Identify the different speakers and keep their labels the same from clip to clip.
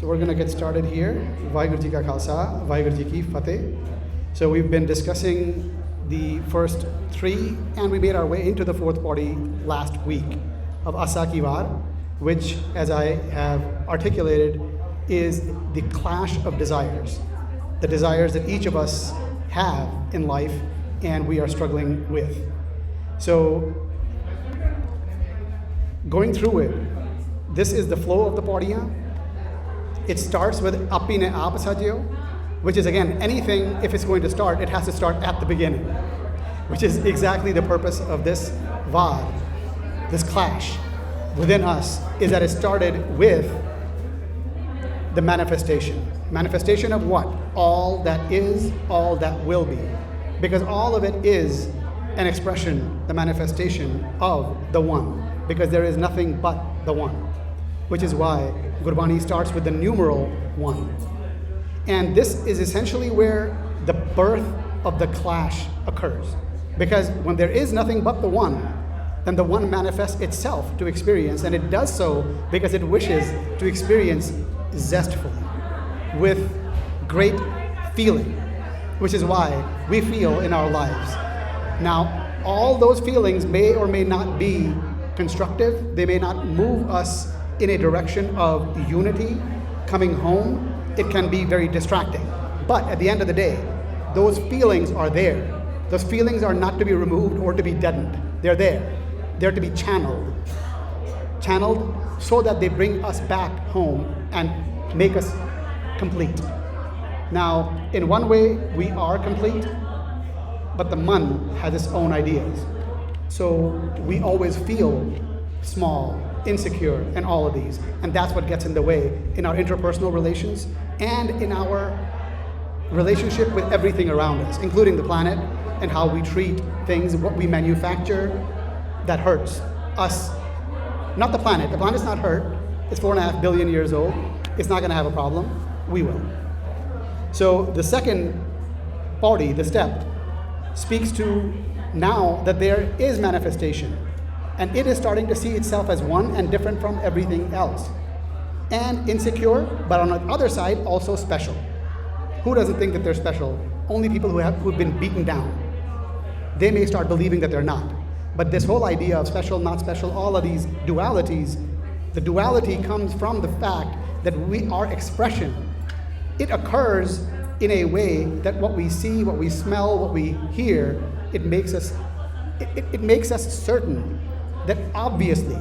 Speaker 1: So we're going to get started here. Vaheguru Ji Ka Khalsa, Vaheguru Ji Ki Fateh. So we've been discussing the first three, and we made our way into the fourth body last week of Asa Ki Var, which, as I have articulated, is the clash of desires. The desires that each of us have in life and we are struggling with. So, going through it, this is the flow of the Paurhiyan. It starts with Api ne aap sajyo, which is again, anything, if it's going to start, it has to start at the beginning, which is exactly the purpose of this Vad, this clash within us, is that it started with the manifestation. Manifestation of what? All that is, all that will be. Because all of it is an expression, the manifestation of the One. Because there is nothing but the One. Which is why Gurbani starts with the numeral 1. And this is essentially where the birth of the clash occurs. Because when there is nothing but the One, then the One manifests itself to experience, and it does so because it wishes to experience zestfully, with great feeling, which is why we feel in our lives. Now, all those feelings may or may not be constructive. They may not move us in a direction of unity, coming home. It can be very distracting. But at the end of the day, those feelings are there. Those feelings are not to be removed or to be deadened. They're there. They're to be channeled. Channeled so that they bring us back home and make us complete. Now, in one way, we are complete, but the Man has its own ideas. So we always feel small, insecure, and all of these. And that's what gets in the way in our interpersonal relations and in our relationship with everything around us, including the planet and how we treat things, what we manufacture that hurts us. Not the planet. The planet's not hurt. It's 4.5 billion years old. It's not going to have a problem. We will. So the second Paurhi, the step, speaks to now that there is manifestation. And it is starting to see itself as one and different from everything else. And insecure, but on the other side, also special. Who doesn't think that they're special? Only people who've been beaten down. They may start believing that they're not. But this whole idea of special, not special, all of these dualities, the duality comes from the fact that our expression, it occurs in a way that what we see, what we smell, what we hear, it makes us certain that obviously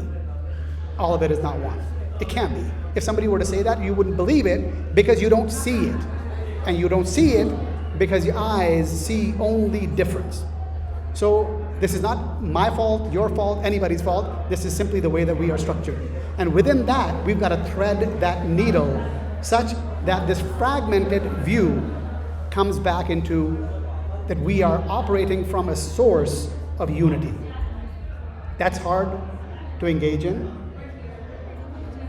Speaker 1: all of it is not one. It can't be. If somebody were to say that, you wouldn't believe it because you don't see it. And you don't see it because your eyes see only difference. So this is not my fault, your fault, anybody's fault. This is simply the way that we are structured. And within that, we've got to thread that needle such that this fragmented view comes back into that we are operating from a source of unity. That's hard to engage in.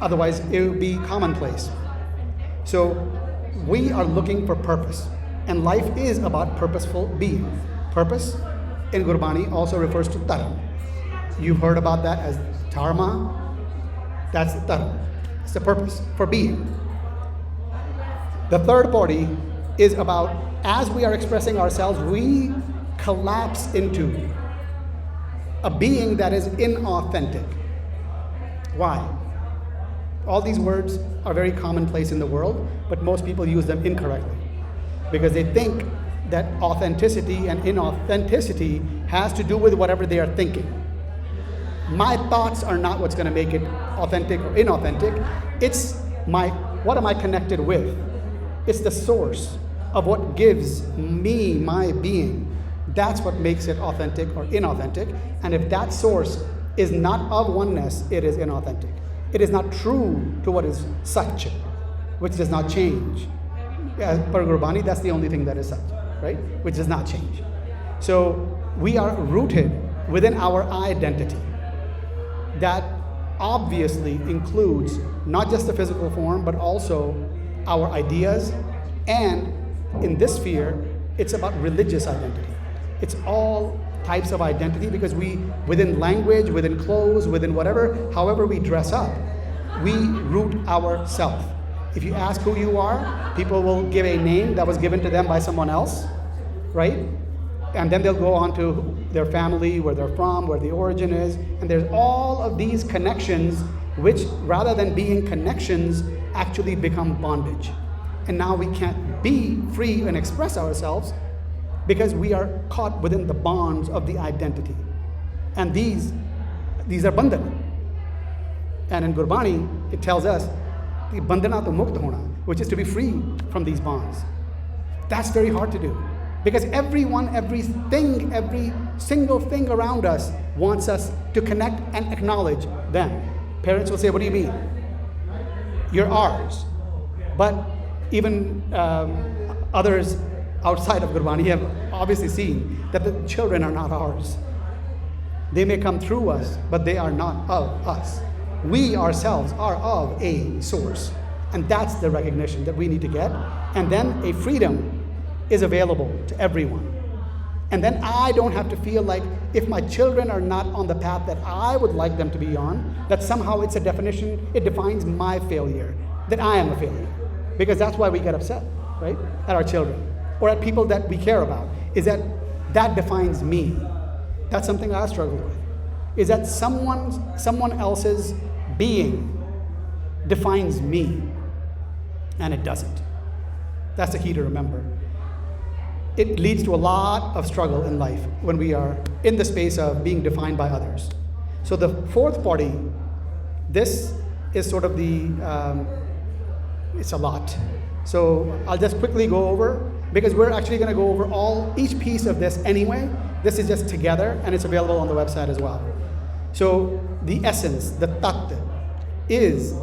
Speaker 1: Otherwise, it would be commonplace. So we are looking for purpose. And life is about purposeful being. Purpose in Gurbani also refers to Dharam. You've heard about that as Dharma. That's Dharam. It's the purpose for being. The third Paurhi is about, as we are expressing ourselves, we collapse into a being that is inauthentic. Why? All these words are very commonplace in the world, but most people use them incorrectly because they think that authenticity and inauthenticity has to do with whatever they are thinking. My thoughts are not what's going to make it authentic or inauthentic. It's what am I connected with? It's the source of what gives me my being. That's what makes it authentic or inauthentic. And if that source is not of oneness, it is inauthentic. It is not true to what is Sach, which does not change. As per Gurbani, that's the only thing that is Sach, right? Which does not change. So we are rooted within our identity. That obviously includes not just the physical form, but also our ideas. And in this sphere, it's about religious identity. It's all types of identity because we, within language, within clothes, within whatever, however we dress up, we root ourself. If you ask who you are, people will give a name that was given to them by someone else, right? And then they'll go on to their family, where they're from, where the origin is. And there's all of these connections, which rather than being connections, actually become bondage. And now we can't be free and express ourselves because we are caught within the bonds of the identity. And these are bandhana. And in Gurbani, it tells us, bandhana to mukt hona, which is to be free from these bonds. That's very hard to do. Because everyone, everything, every single thing around us wants us to connect and acknowledge them. Parents will say, what do you mean? You're ours. But even others outside of Gurbani have obviously seen that the children are not ours. They may come through us, but they are not of us. We ourselves are of a source. And that's the recognition that we need to get. And then a freedom is available to everyone. And then I don't have to feel like if my children are not on the path that I would like them to be on, that somehow it's a definition, it defines my failure, that I am a failure. Because that's why we get upset, right? At our children or at people that we care about, is that defines me. That's something I struggle with. Is that someone else's being defines me, and it doesn't. That's the key to remember. It leads to a lot of struggle in life when we are in the space of being defined by others. So the fourth party, this is sort of it's a lot. So I'll just quickly go over, because we're actually going to go over each piece of this anyway. This is just together, and it's available on the website as well. So the essence, the tat, is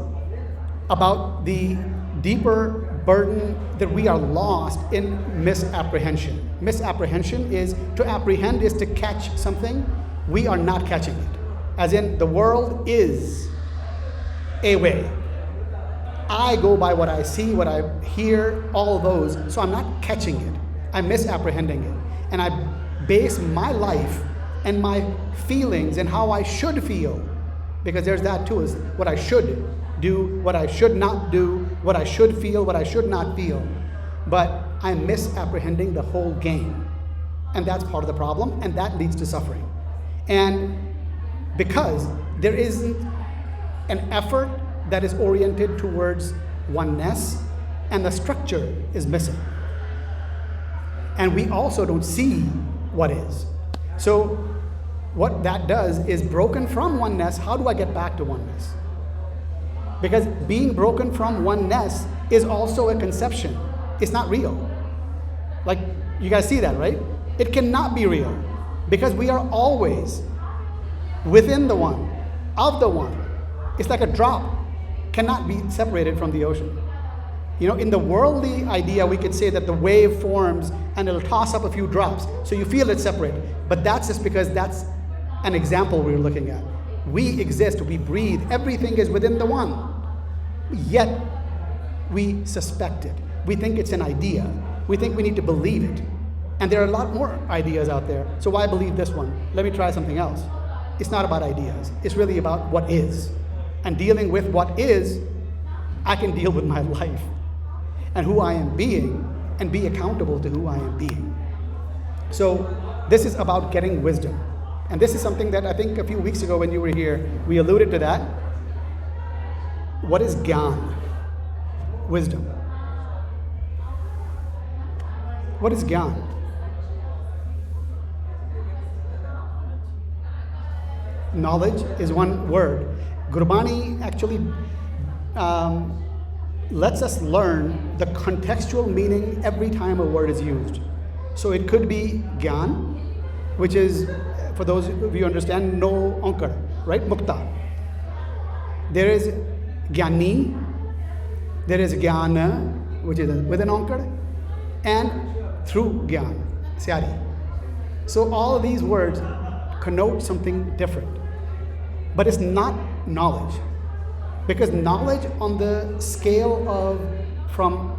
Speaker 1: about the deeper burden that we are lost in misapprehension. Misapprehension is, to apprehend is to catch something. We are not catching it. As in, the world is a way. I go by what I see, what I hear, all those, so I'm not catching it. I'm misapprehending it. And I base my life and my feelings and how I should feel, because there's that too, is what I should do, what I should not do, what I should feel, what I should not feel. But I'm misapprehending the whole game. And that's part of the problem, and that leads to suffering. And because there isn't an effort that is oriented towards oneness, and the structure is missing. And we also don't see what is. So what that does is, broken from oneness, how do I get back to oneness? Because being broken from oneness is also a conception. It's not real. Like, you guys see that, right? It cannot be real, because we are always within the one, of the one. It's like a drop, cannot be separated from the ocean. You know, in the worldly idea, we could say that the wave forms and it'll toss up a few drops, so you feel it's separate. But that's just because that's an example we're looking at. We exist, we breathe, everything is within the one. Yet, we suspect it. We think it's an idea. We think we need to believe it. And there are a lot more ideas out there, so why believe this one? Let me try something else. It's not about ideas. It's really about what is. And dealing with what is, I can deal with my life and who I am being, and be accountable to who I am being. So this is about getting wisdom. And this is something that I think a few weeks ago when you were here, we alluded to that. What is gyan? Wisdom. What is gyan? Knowledge is one word. Gurbani actually lets us learn the contextual meaning every time a word is used. So it could be gyan, which is, for those of you who understand, no ankar, right? Mukta. There is gyani, there is gyana, which is with an ankar, and through gyan, syari. So all of these words connote something different. But it's not knowledge. Because knowledge on the scale of from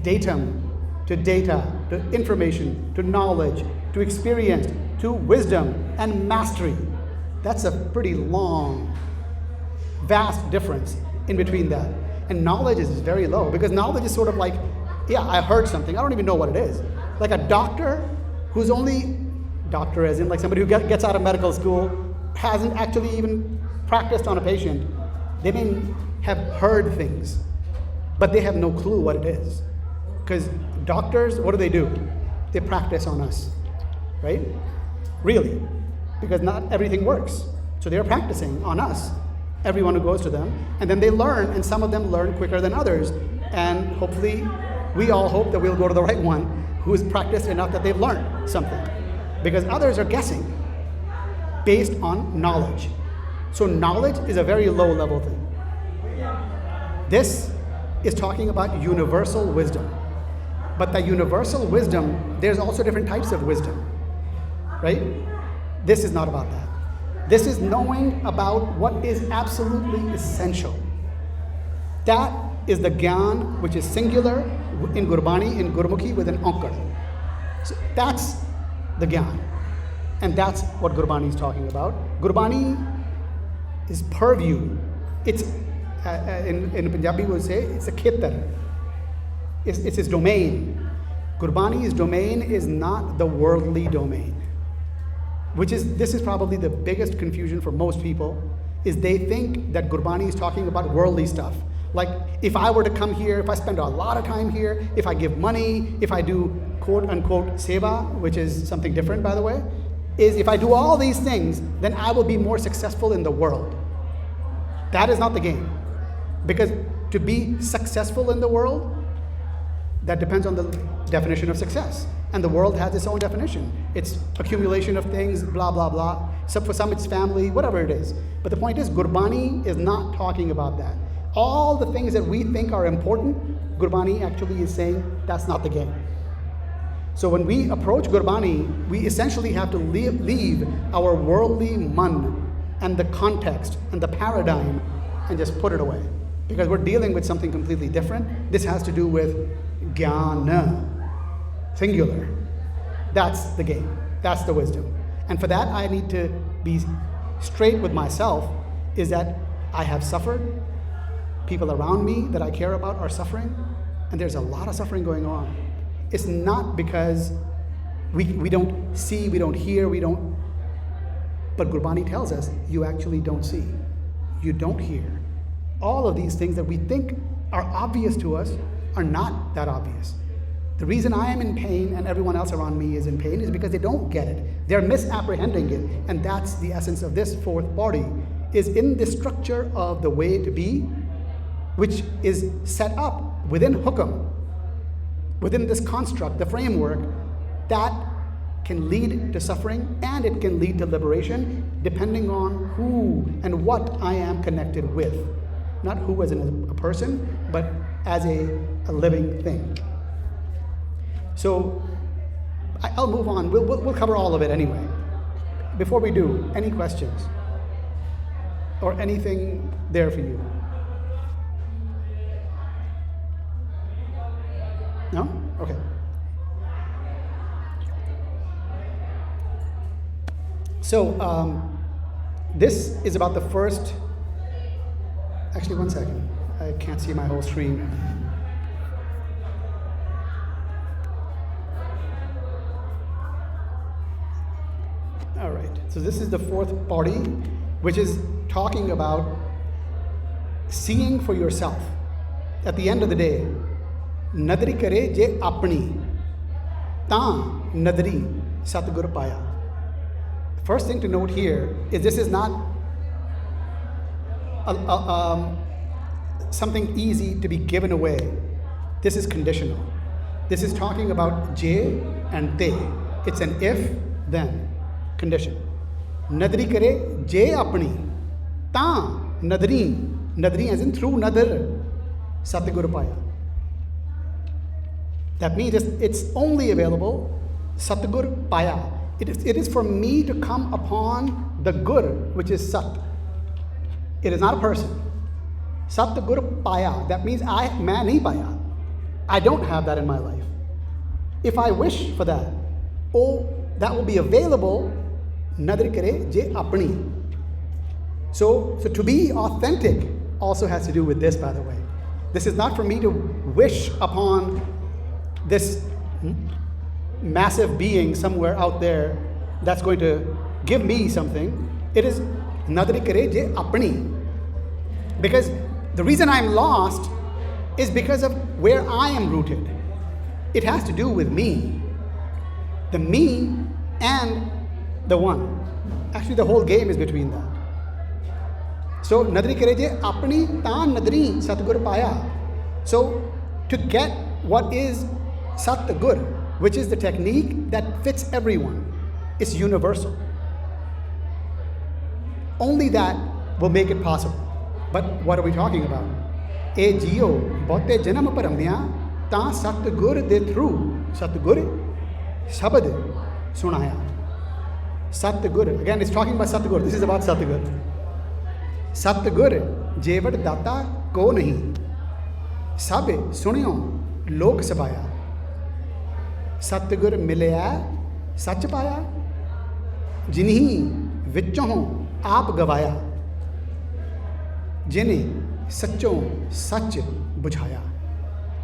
Speaker 1: datum to data, to information, to knowledge, to experience, to wisdom and mastery, that's a pretty long, vast difference in between that. And knowledge is very low, because knowledge is sort of like, yeah, I heard something, I don't even know what it is. Like a doctor who's only, doctor as in like somebody who gets out of medical school, hasn't actually even practiced on a patient, they may have heard things, but they have no clue what it is. Because doctors, what do? They practice on us, right? Really, because not everything works. So they're practicing on us, everyone who goes to them, and then they learn, and some of them learn quicker than others. And hopefully, we all hope that we'll go to the right one who's practiced enough that they've learned something. Because others are guessing based on knowledge. So knowledge is a very low level thing. This is talking about universal wisdom. But that universal wisdom, there's also different types of wisdom, right? This is not about that. This is knowing about what is absolutely essential. That is the Gyan, which is singular in Gurbani, in Gurmukhi with an Ankar. So that's the Gyan. And that's what Gurbani is talking about. Gurbani is purview. It's, in Punjabi we would say, it's a khetar. It's his domain. Gurbani's domain is not the worldly domain. This is probably the biggest confusion for most people, is they think that Gurbani is talking about worldly stuff. Like, if I were to come here, if I spend a lot of time here, if I give money, if I do quote unquote seva, which is something different by the way, is if I do all these things, then I will be more successful in the world. That is not the game. Because to be successful in the world, that depends on the definition of success. And the world has its own definition. It's accumulation of things, blah, blah, blah. So for some it's family, whatever it is. But the point is, Gurbani is not talking about that. All the things that we think are important, Gurbani actually is saying that's not the game. So when we approach Gurbani, we essentially have to leave our worldly man and the context and the paradigm and just put it away. Because we're dealing with something completely different. This has to do with Jnana, singular. That's the game. That's the wisdom. And for that, I need to be straight with myself, is that I have suffered. People around me that I care about are suffering. And there's a lot of suffering going on. It's not because we don't see, we don't hear, but Gurbani tells us, you actually don't see. You don't hear. All of these things that we think are obvious to us are not that obvious. The reason I am in pain and everyone else around me is in pain is because they don't get it. They're misapprehending it. And that's the essence of this fourth body, is in the structure of the way to be, which is set up within hukam, within this construct, the framework, that can lead to suffering and it can lead to liberation depending on who and what I am connected with. Not who as in a person, but as a living thing. So I'll move on. We'll cover all of it anyway. Before we do, any questions? Or anything there for you? No? Okay. So this is about the first. Actually, one second. I can't see my whole screen. All right. So this is the fourth body, which is talking about seeing for yourself. At the end of the day, nadri kare je apni, ta nadri satgur paya. First thing to note here is this is not something easy to be given away. This is conditional. This is talking about je and te. It's an if, then condition. Nadri kare je apni, ta nadri as in through nadar, satgur paya. That means it's only available satgur paya. It is for me to come upon the gur, which is sat. It is not a person. Satgur paya. That means main nahi paya. I don't have that in my life. If I wish for that, that will be available. Nadri kare je apni. So to be authentic also has to do with this, by the way. This is not for me to wish upon this massive being somewhere out there that's going to give me something. It is nadri kare je apni. Because the reason I'm lost is because of where I am rooted. It has to do with me. The me and the one. Actually, the whole game is between that. So, nadri kare je apni taan nadri satgur paya. So, to get what is satgur, which is the technique that fits everyone, it's universal. Only that will make it possible. But what are we talking about? E jio bote janam paramya ta satgur de through satgur shabad sunaya. Satgur, again it's talking about satgur. This is about satgur. Satgur jevad data ko nahi sabe sunyo lok sabaya. Satgur milaya sach paya जिन्हीं विच्चों आप गवाया जिन्हें सच्चों सच बुझाया.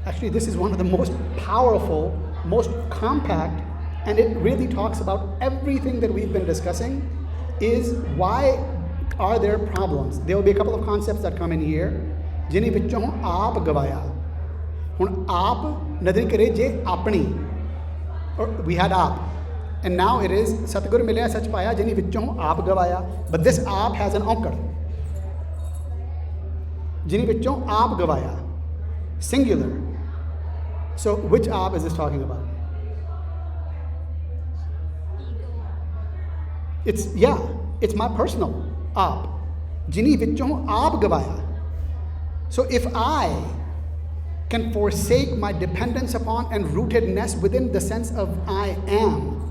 Speaker 1: Actually, this is one of the most powerful, most compact, and it really talks about everything that we've been discussing. Is why are there problems? There will be a couple of concepts that come in here. जिन्हीं विच्चों आप गवाया. हुन आप नदरी करे जे अपनी. Or we had आप. And now it is Satgur milaya sach paya jini vichon aap gavaya. But this aap has an ankar. Jini vichon aap gavaya. Singular. So which aap is this talking about? It's my personal aap. Jini vichon aap gavaya. So if I can forsake my dependence upon and rootedness within the sense of I am,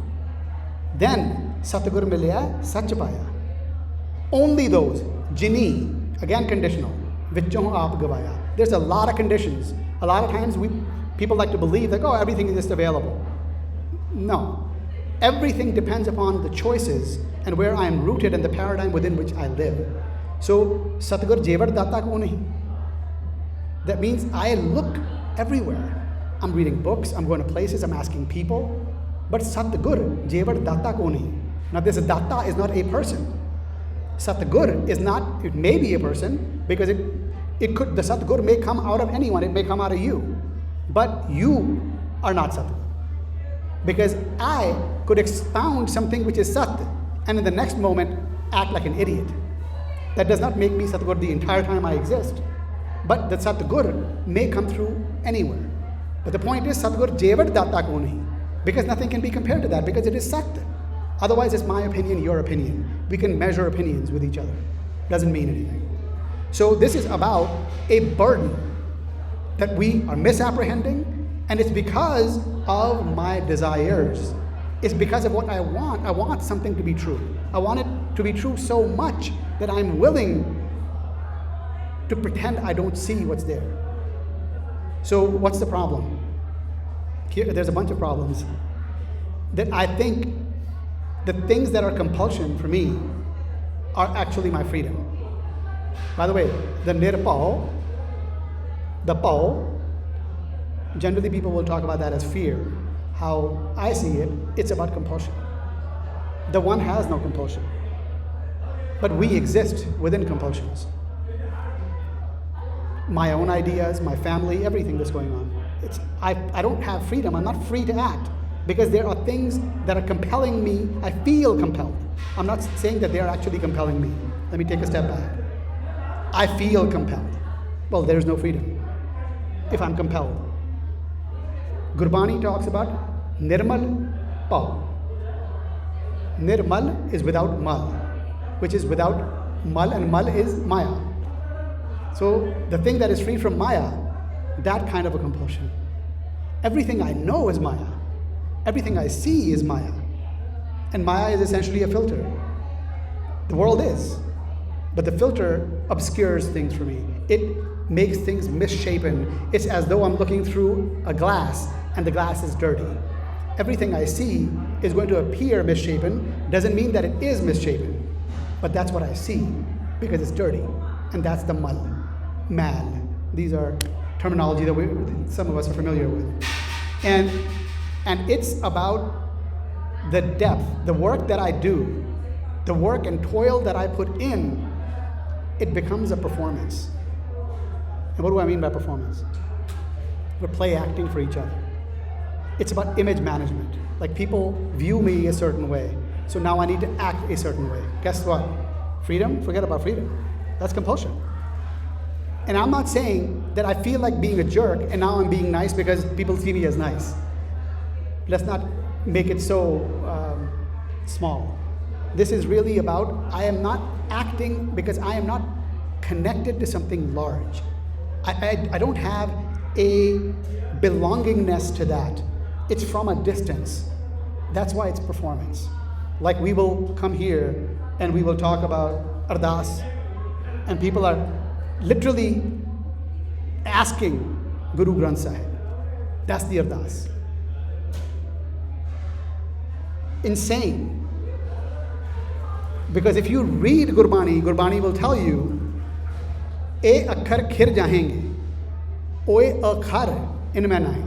Speaker 1: then Satgur milaya sach paya. Only those, jini, again conditional, vichon aap gavaya. There's a lot of conditions. A lot of times people like to believe that, oh, everything is just available. No. Everything depends upon the choices and where I am rooted and the paradigm within which I live. So, Satgur jevar data ko nahi. That means I look everywhere. I'm reading books, I'm going to places, I'm asking people. But Satgur jevar datta ko nahi. Now this datta is not a person. Satgur is not, it may be a person because it could, the Satgur may come out of anyone, it may come out of you. But you are not Satgur. Because I could expound something which is Sat and in the next moment act like an idiot. That does not make me Satgur the entire time I exist. But the Satgur may come through anywhere. But the point is Satgur jevar datta ko nahi. Because nothing can be compared to that, because it is Sat. Otherwise, it's my opinion, your opinion. We can measure opinions with each other. Doesn't mean anything. So this is about a burden that we are misapprehending, and it's because of my desires. It's because of what I want. I want something to be true. I want it to be true so much that I'm willing to pretend I don't see what's there. So what's the problem? Here, there's a bunch of problems. That I think the things that are compulsion for me are actually my freedom. By the way, the nirpao, the pao, generally people will talk about that as fear. How I see it, it's about compulsion. The one has no compulsion. But we exist within compulsions. My own ideas, my family, everything that's going on. I don't have freedom. I'm not free to act because there are things that are compelling me. I feel compelled. I'm not saying that they are actually compelling me. Let me take a step back. I feel compelled. Well, there's no freedom if I'm compelled. Gurbani talks about nirmal pau. Nirmal is without mal, which is without mal, and mal is maya. So the thing that is free from maya, that kind of a compulsion. Everything I know is maya. Everything I see is maya. And maya is essentially a filter. The world is. But the filter obscures things for me. It makes things misshapen. It's as though I'm looking through a glass and the glass is dirty. Everything I see is going to appear misshapen. Doesn't mean that it is misshapen. But that's what I see because it's dirty. And that's the mal. These are terminology that some of us are familiar with. And it's about the depth, the work that I do, the work and toil that I put in, it becomes a performance. And what do I mean by performance? We're play acting for each other. It's about image management. Like people view me a certain way, so now I need to act a certain way. Guess what? Freedom? Forget about freedom. That's compulsion. And I'm not saying that I feel like being a jerk and now I'm being nice because people see me as nice. Let's not make it so small. This is really about I am not acting because I am not connected to something large. I don't have a belongingness to that. It's from a distance. That's why it's performance. Like we will come here and we will talk about Ardas, and people are literally asking Guru Granth Sahib. That's the Ardas. Insane. Because if you read Gurbani, Gurbani will tell you, "E akhar khir jahenge, oe akhar inme nahi."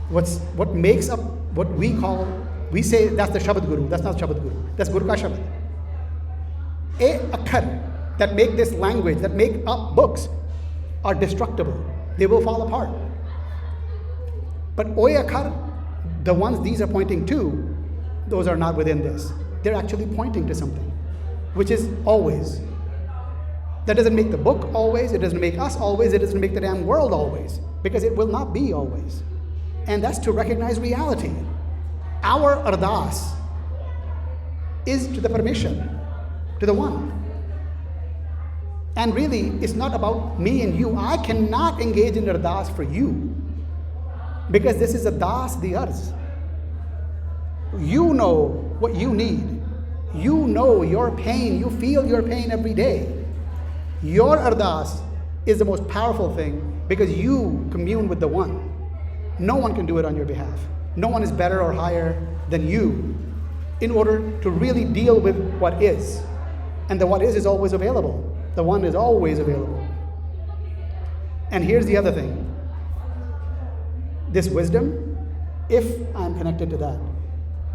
Speaker 1: What makes up what we say that's the Shabad Guru. That's not Shabad Guru. That's Guru ka Shabad. E akhar that make this language, that make up books, are destructible. They will fall apart. But oe akhar, the ones these are pointing to, those are not within this. They're actually pointing to something, which is always. That doesn't make the book always, it doesn't make us always, it doesn't make the damn world always, because it will not be always. And that's to recognize reality. Our Ardas is to the permission, to the one. And really, it's not about me and you. I cannot engage in Ardas for you, because this is Ardas the Arz. You know what you need. You know your pain. You feel your pain every day. Your Ardas is the most powerful thing because you commune with the one. No one can do it on your behalf. No one is better or higher than you in order to really deal with what is. And the what is always available. The one is always available. And here's the other thing. This wisdom, if I'm connected to that,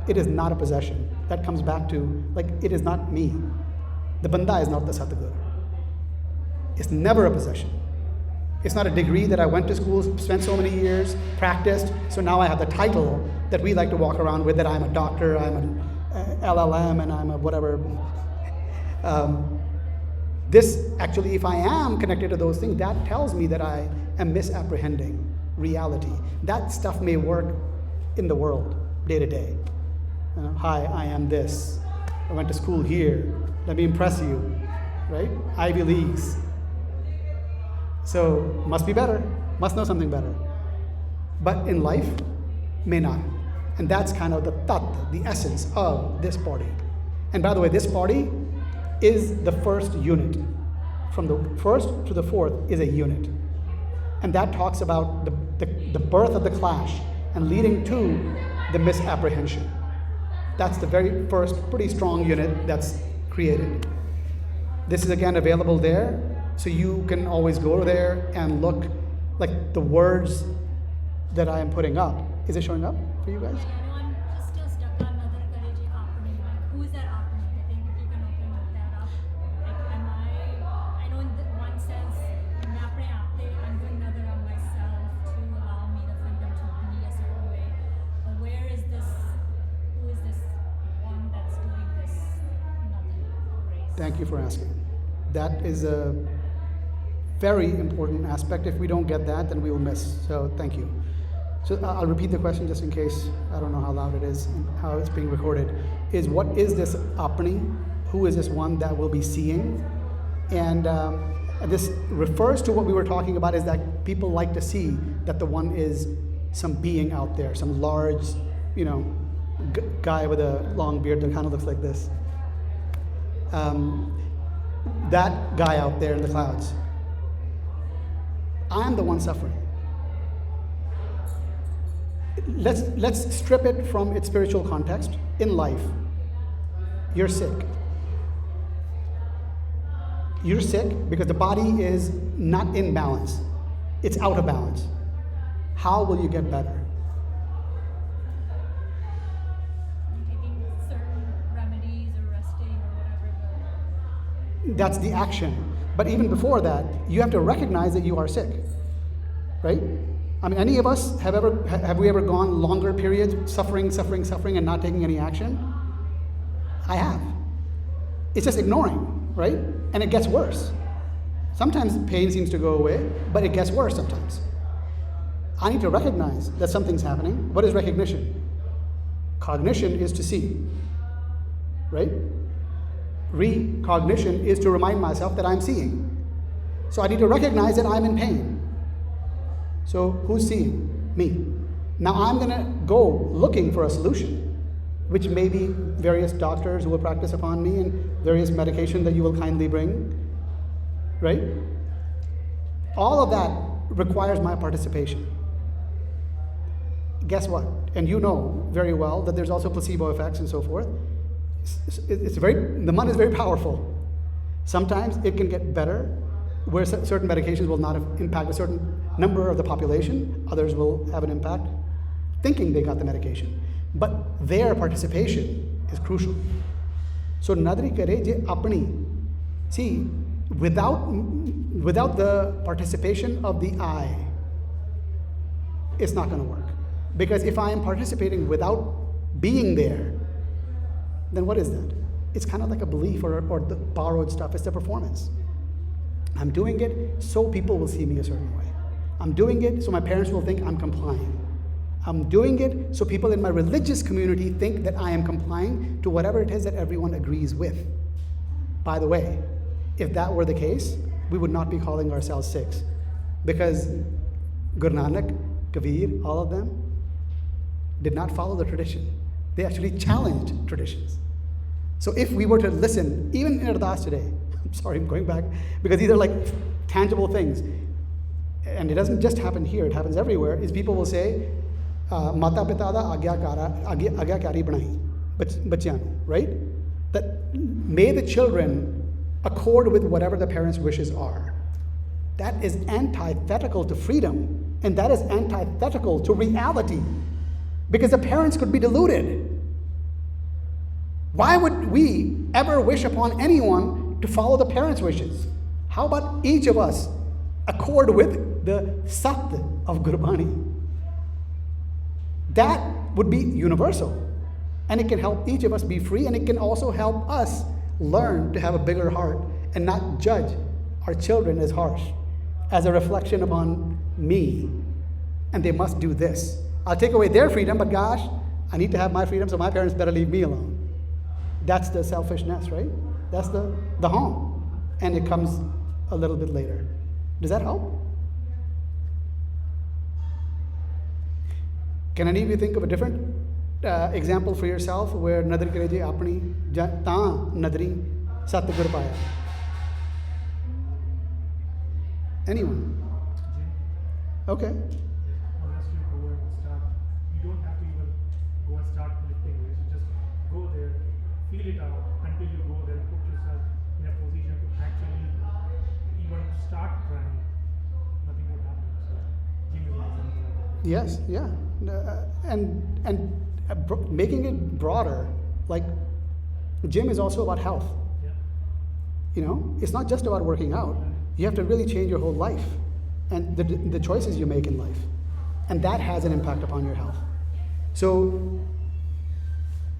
Speaker 1: it is not a possession. That comes back to, like, it is not me. The Banda is not the Satguru. It's never a possession. It's not a degree that I went to school, spent so many years, practiced, so now I have the title that we like to walk around with, that I'm a doctor, I'm an LLM, and I'm a whatever. This actually, if I am connected to those things, that tells me that I am misapprehending reality. That stuff may work in the world, day to day. Hi, I am this. I went to school here. Let me impress you, right? Ivy Leagues. So, must be better, must know something better. But in life, may not. And that's kind of the tat, the essence of this party. And by the way, this party is the first unit. From the first to the fourth is a unit. And that talks about the birth of the clash and leading to the misapprehension. That's the very first pretty strong unit that's created. This is again available there, so you can always go there and look, like the words that I am putting up. Is it showing up for you guys?
Speaker 2: No, I'm just still stuck on Mother Courage happening. Like, who is that happening? I think if you can open that up. Like, I know in one sense, I'm doing another on myself to allow me the freedom to be a certain way. But where is this, who is this one that's doing this another race?
Speaker 1: Thank you for asking. That is a very important aspect. If we don't get that, then we will miss. So thank you. So I'll repeat the question just in case. I don't know how loud it is and how it's being recorded. Is what is this Apni? Who is this one that we'll be seeing? And this refers to what we were talking about, is that people like to see that the one is some being out there, some large, guy with a long beard that kind of looks like this. That guy out there in the clouds. I am the one suffering. Let's strip it from its spiritual context. In life, you're sick. You're sick because the body is not in balance. It's out of balance. How will you get better?
Speaker 2: Taking certain remedies or resting or whatever.
Speaker 1: That's the action. But even before that, you have to recognize that you are sick, right? I mean, any of us have we ever gone longer periods suffering, and not taking any action? I have. It's just ignoring, right? And it gets worse. Sometimes pain seems to go away, but it gets worse sometimes. I need to recognize that something's happening. What is recognition? Cognition is to see, right? Recognition is to remind myself that I'm seeing. So I need to recognize that I'm in pain. So who's seeing? Me. Now I'm going to go looking for a solution, which may be various doctors who will practice upon me and various medication that you will kindly bring, right? All of that requires my participation. Guess what? And you know very well that there's also placebo effects and so forth. The mun is very powerful. Sometimes it can get better, where certain medications will not impact a certain number of the population. Others will have an impact, thinking they got the medication. But their participation is crucial. So nadri kare je apni. See, without the participation of the I, it's not going to work. Because if I am participating without being there, then what is that? It's kind of like a belief or the borrowed stuff. It's the performance. I'm doing it so people will see me a certain way. I'm doing it so my parents will think I'm complying. I'm doing it so people in my religious community think that I am complying to whatever it is that everyone agrees with. By the way, if that were the case, we would not be calling ourselves Sikhs. Because Guru Nanak, Kabir, all of them did not follow the tradition. They actually challenged traditions. So if we were to listen, even in Ardas today, I'm sorry, I'm going back, because these are like tangible things. And it doesn't just happen here, it happens everywhere, is people will say, Mata pita da agyakari banai, bachyan, right? That may the children accord with whatever the parents' wishes are. That is antithetical to freedom, and that is antithetical to reality. Because the parents could be deluded. Why would we ever wish upon anyone to follow the parents' wishes? How about each of us accord with the Sat of Gurbani? That would be universal. And it can help each of us be free, and it can also help us learn to have a bigger heart and not judge our children as harsh, as a reflection upon me. And they must do this. I'll take away their freedom, but gosh, I need to have my freedom, so my parents better leave me alone. That's the selfishness, right? That's the harm. And it comes a little bit later. Does that help? Can any of you think of a different example for yourself where nadri kare je apni ta nadri satgur paya? Anyone? Okay.
Speaker 3: Unless you go and start, you don't have to even go and start lifting weights. You just go there, feel it out until you go there, put yourself in a position to actually even start trying. Nothing would happen. So, gym is not something like that.
Speaker 1: Yes, yeah. Making it broader, like gym is also about health.
Speaker 3: Yeah.
Speaker 1: You know, it's not just about working out. You have to really change your whole life and the choices you make in life. And that has an impact upon your health. So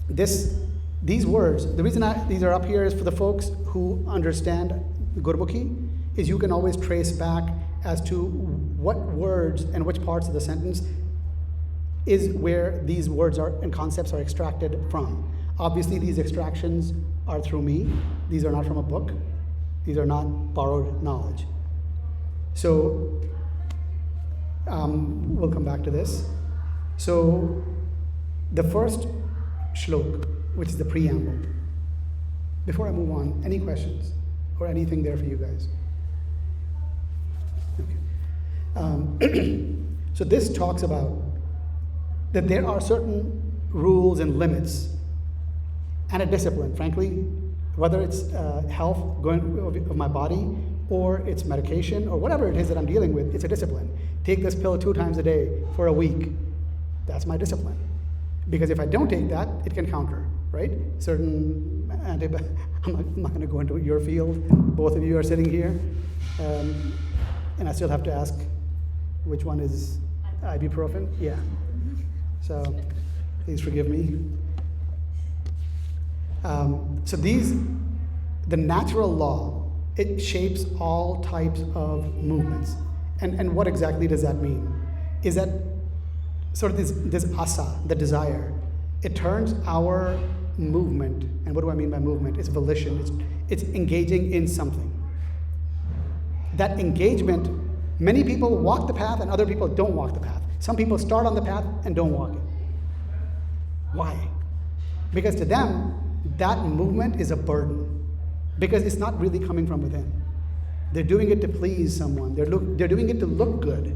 Speaker 1: these words, the reason these are up here is for the folks who understand Gurmukhi, is you can always trace back as to what words and which parts of the sentence is where these words are and concepts are extracted from. Obviously, these extractions are through me. These are not from a book. These are not borrowed knowledge. So, we'll come back to this. So, the first shlok, which is the preamble. Before I move on, any questions or anything there for you guys? Okay. So this talks about that there are certain rules and limits and a discipline, frankly, whether it's health going of my body, or it's medication, or whatever it is that I'm dealing with, it's a discipline. Take this pill 2 times a day for a week. That's my discipline. Because if I don't take that, it can counter, right? Certain I'm not going to go into your field. Both of you are sitting here. And I still have to ask which one is ibuprofen? Yeah. So please forgive me. So the natural law, it shapes all types of movements. And what exactly does that mean? Is that sort of this asa, the desire, it turns our movement, and what do I mean by movement? It's volition, it's engaging in something. That engagement, many people walk the path and other people don't walk the path. Some people start on the path and don't walk it. Why? Because to them, that movement is a burden. Because it's not really coming from within. They're doing it to please someone. They're doing it to look good.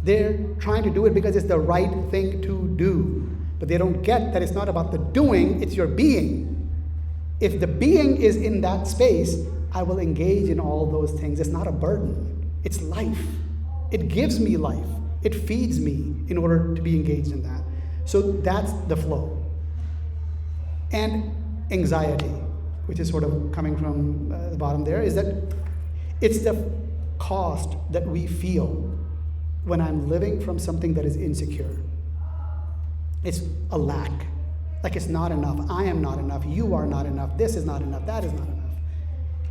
Speaker 1: They're trying to do it because it's the right thing to do. But they don't get that it's not about the doing, it's your being. If the being is in that space, I will engage in all those things. It's not a burden. It's life. It gives me life. It feeds me in order to be engaged in that. So that's the flow. And anxiety, which is sort of coming from the bottom there, is that it's the cost that we feel when I'm living from something that is insecure. It's a lack. Like it's not enough. I am not enough. You are not enough. This is not enough. That is not enough.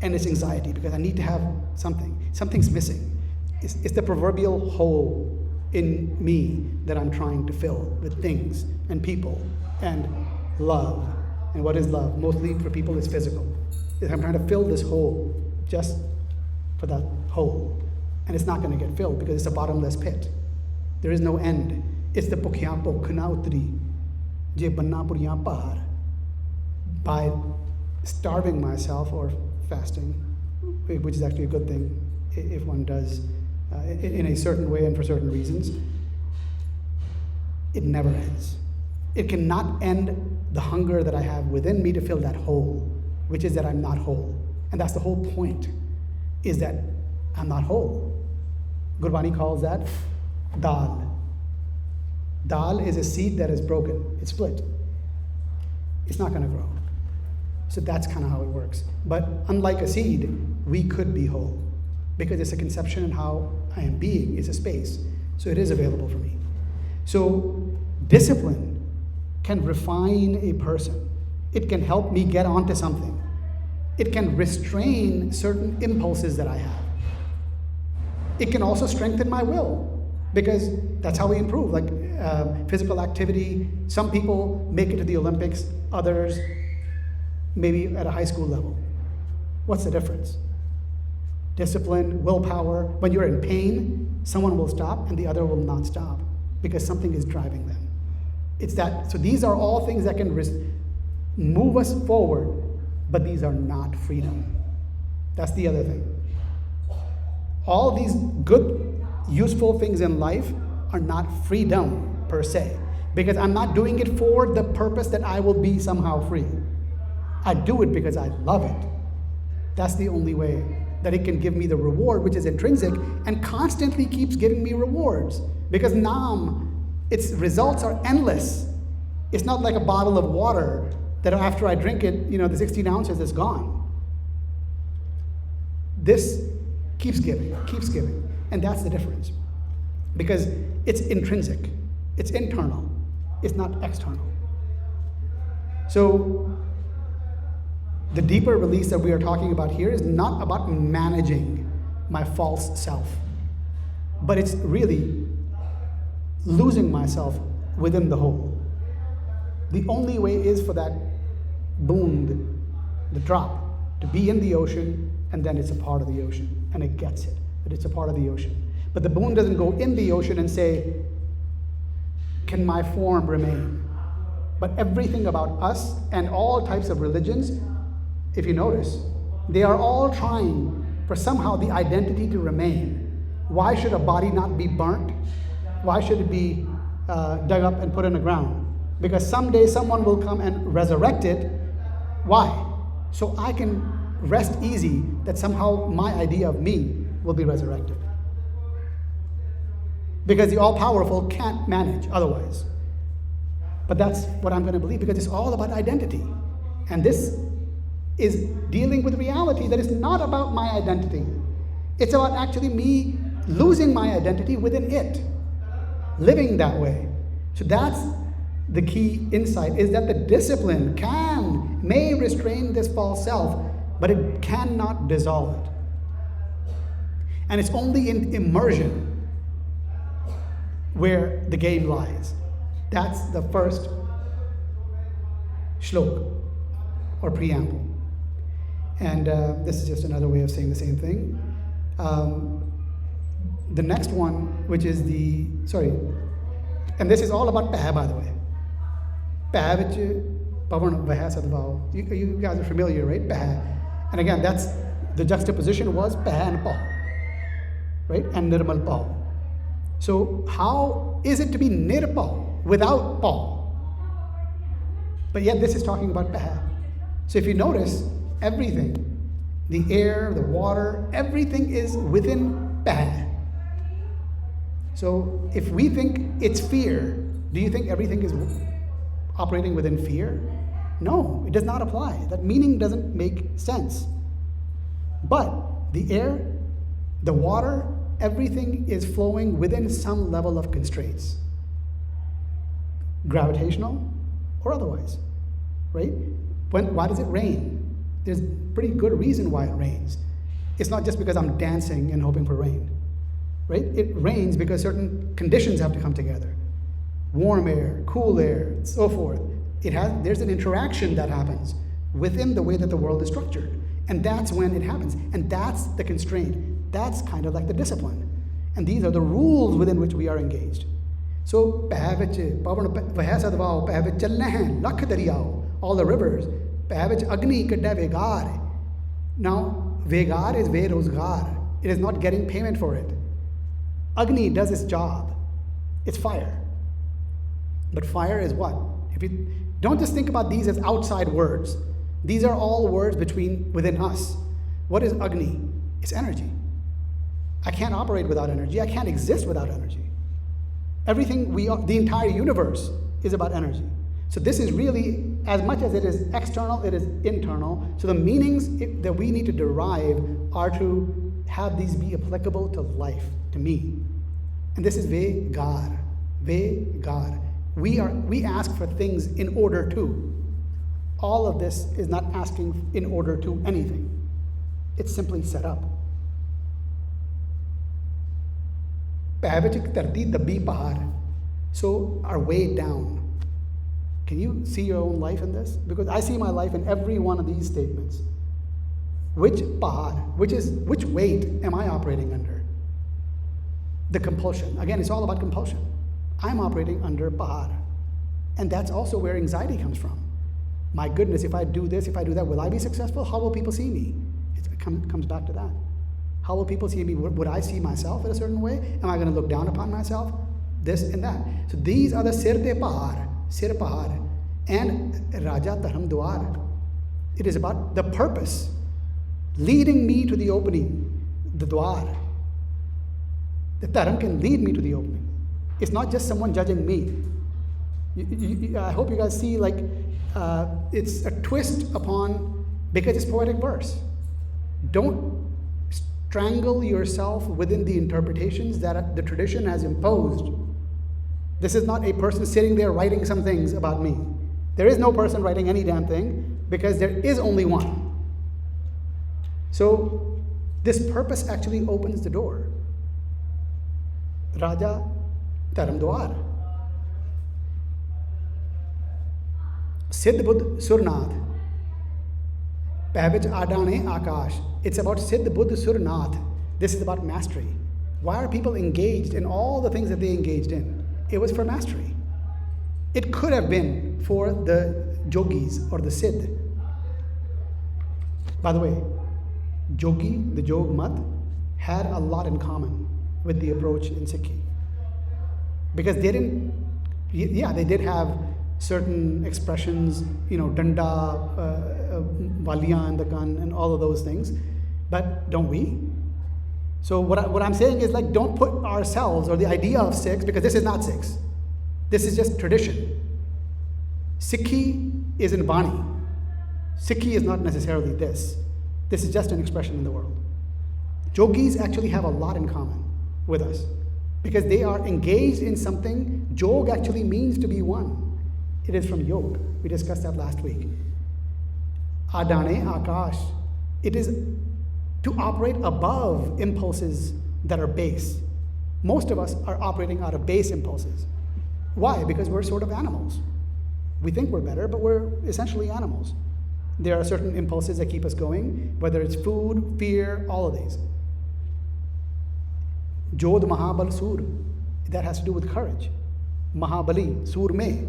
Speaker 1: And it's anxiety because I need to have something. Something's missing. It's the proverbial hole in me that I'm trying to fill with things and people and love. And what is love? Mostly for people, it's physical. I'm trying to fill this hole just for that hole. And it's not going to get filled because it's a bottomless pit. There is no end. It's the pukhyampo kanautri je banna puryan pahar. By starving myself or fasting, which is actually a good thing if one does in a certain way and for certain reasons, it never ends. It cannot end the hunger that I have within me to fill that hole, which is that I'm not whole. And that's the whole point, is that I'm not whole. Gurbani calls that dal. Dal is a seed that is broken. It's split. It's not going to grow. So that's kind of how it works. But unlike a seed, we could be whole because it's a conception in how I am being. It's a space. So it is available for me. So discipline can refine a person. It can help me get onto something. It can restrain certain impulses that I have. It can also strengthen my will because that's how we improve. Like physical activity, some people make it to the Olympics, others maybe at a high school level. What's the difference? Discipline, willpower. When you're in pain, someone will stop and the other will not stop because something is driving them. It's that. So these are all things that can move us forward, but these are not freedom. That's the other thing. All these good, useful things in life are not freedom per se, because I'm not doing it for the purpose that I will be somehow free. I do it because I love it. That's the only way that it can give me the reward, which is intrinsic and constantly keeps giving me rewards. Because Naam, its results are endless. It's not like a bottle of water that after I drink it, the 16 ounces is gone. This keeps giving. And that's the difference. Because it's intrinsic. It's internal. It's not external. So the deeper release that we are talking about here is not about managing my false self, but it's really losing myself within the whole. The only way is for that boom, the drop, to be in the ocean, and then it's a part of the ocean, and it gets it, that it's a part of the ocean. But the boom doesn't go in the ocean and say, can my form remain? But everything about us and all types of religions, if you notice, they are all trying for somehow the identity to remain. Why should a body not be burnt? Why should it be dug up and put in the ground? Because someday someone will come and resurrect it. Why? So I can rest easy that somehow my idea of me will be resurrected. Because the all-powerful can't manage otherwise. But that's what I'm going to believe, because it's all about identity. And this is dealing with reality that is not about my identity. It's about actually me losing my identity within it, living that way. So that's the key insight, is that the discipline may restrain this false self, but it cannot dissolve it. And it's only in immersion where the game lies. That's the first shlok or preamble. And this is just another way of saying the same thing. The next one, which is and this is all about Paha, by the way. Paha vich pavan vaha sadvao. You guys are familiar, right? Paha. And again, that's the juxtaposition was Paha and Pao, right? And Nirmal Pao. So how is it to be Nirpao without Pao? But yet this is talking about Paha. So if you notice, everything, the air, the water, everything is within Paha. So if we think it's fear, do you think everything is operating within fear? No, it does not apply. That meaning doesn't make sense. But the air, the water, everything is flowing within some level of constraints, gravitational or otherwise, right? Why does it rain? There's pretty good reason why it rains. It's not just because I'm dancing and hoping for rain, right? It rains because certain conditions have to come together. Warm air, cool air, so forth. There's an interaction that happens within the way that the world is structured. And that's when it happens. And that's the constraint. That's kind of like the discipline. And these are the rules within which we are engaged. So, all the rivers. Now, Vegar is Verozgar. It is not getting payment for it. Agni does its job. It's fire. But fire is what? If you don't just think about these as outside words. These are all words within us. What is Agni? It's energy. I can't operate without energy. I can't exist without energy. Everything the entire universe is about energy. So this is really, as much as it is external, it is internal. So the meanings that we need to derive are to have these be applicable to life, to me. And this is Vegar. Vegar. We ask for things in order to. All of this is not asking in order to anything. It's simply set up. So our way down. Can you see your own life in this? Because I see my life in every one of these statements. Which pahad, which weight am I operating under? The compulsion. Again, it's all about compulsion. I'm operating under pahad. And that's also where anxiety comes from. My goodness, if I do this, if I do that, will I be successful? How will people see me? It comes back to that. How will people see me? Would I see myself in a certain way? Am I going to look down upon myself? This and that. So these are the sir pahar, and Raja Dharam Dwar. It is about the purpose, leading me to the opening, the Dwar. The Dharam can lead me to the opening. It's not just someone judging me. I hope you guys see, it's a twist upon, because it's poetic verse. Don't strangle yourself within the interpretations that the tradition has imposed. This is not a person sitting there writing some things about me. There is no person writing any damn thing, because there is only one. So this purpose actually opens the door. Raja Dharam Dwar. Siddh Buddh Surnath. Pavich Adane Akash. It's about Siddh Buddh Surnath. This is about mastery. Why are people engaged in all the things that they engaged in? It was for mastery. It could have been for the yogis or the Siddh. By the way, Yogi, the Jog Mat, had a lot in common with the approach in Sikhi. Because they did have certain expressions, danda, waliyan in the gun, and all of those things. But don't we? So what I'm saying is, like, don't put ourselves or the idea of Sikhs, because this is not Sikhs. This is just tradition. Sikhi is in Bani. Sikhi is not necessarily this. This is just an expression in the world. Yogis actually have a lot in common with us because they are engaged in something. Jog actually means to be one. It is from yog. We discussed that last week. Adane Akash. It is to operate above impulses that are base. Most of us are operating out of base impulses. Why? Because we're sort of animals. We think we're better, but we're essentially animals. There are certain impulses that keep us going, whether it's food, fear, all of these. Jodh Mahabal Sur, that has to do with courage. Mahabali, Sur Me.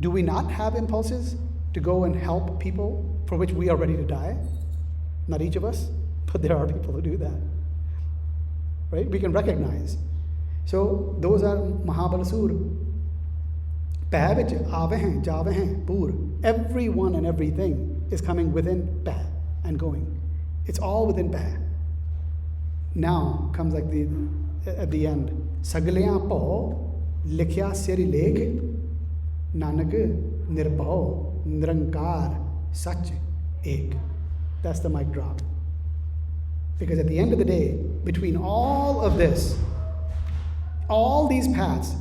Speaker 1: Do we not have impulses to go and help people for which we are ready to die? Not each of us, but there are people who do that. Right? We can recognize. So those are Mahabal Sur. Peh vich aave hain, jaave hain, pur. Everyone and everything is coming within Peh and going. It's all within Peh. Now comes like at the end. Sagliyan po likhya siri lekh nanak nirbhau nirankar sach ek. That's the mic drop. Because at the end of the day, between all of this, all these paths,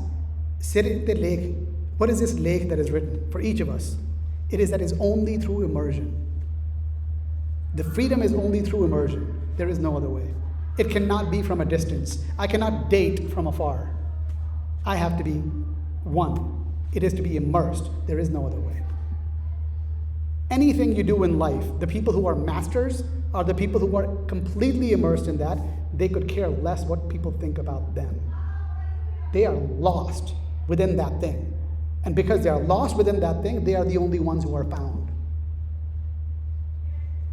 Speaker 1: siri te lekh. What is this lake that is written for each of us? It is that is only through immersion. The freedom is only through immersion. There is no other way. It cannot be from a distance. I cannot date from afar. I have to be one. It is to be immersed. There is no other way. Anything you do in life, the people who are masters are the people who are completely immersed in that. They could care less what people think about them. They are lost within that thing. And because they are lost within that thing, they are the only ones who are found.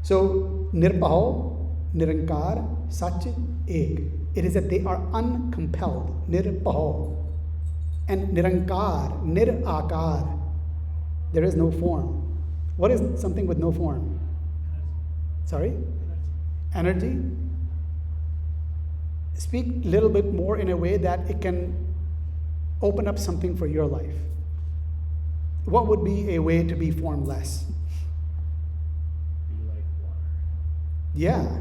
Speaker 1: So, nirpaho, nirankar, sach, ek. It is that they are uncompelled. Nirpaho. And nirankar, nirakar. There is no form. What is something with no form? Sorry? Energy? Speak a little bit more in a way that it can open up something for your life. What would be a way to be formless?
Speaker 4: Be like water.
Speaker 1: Yeah,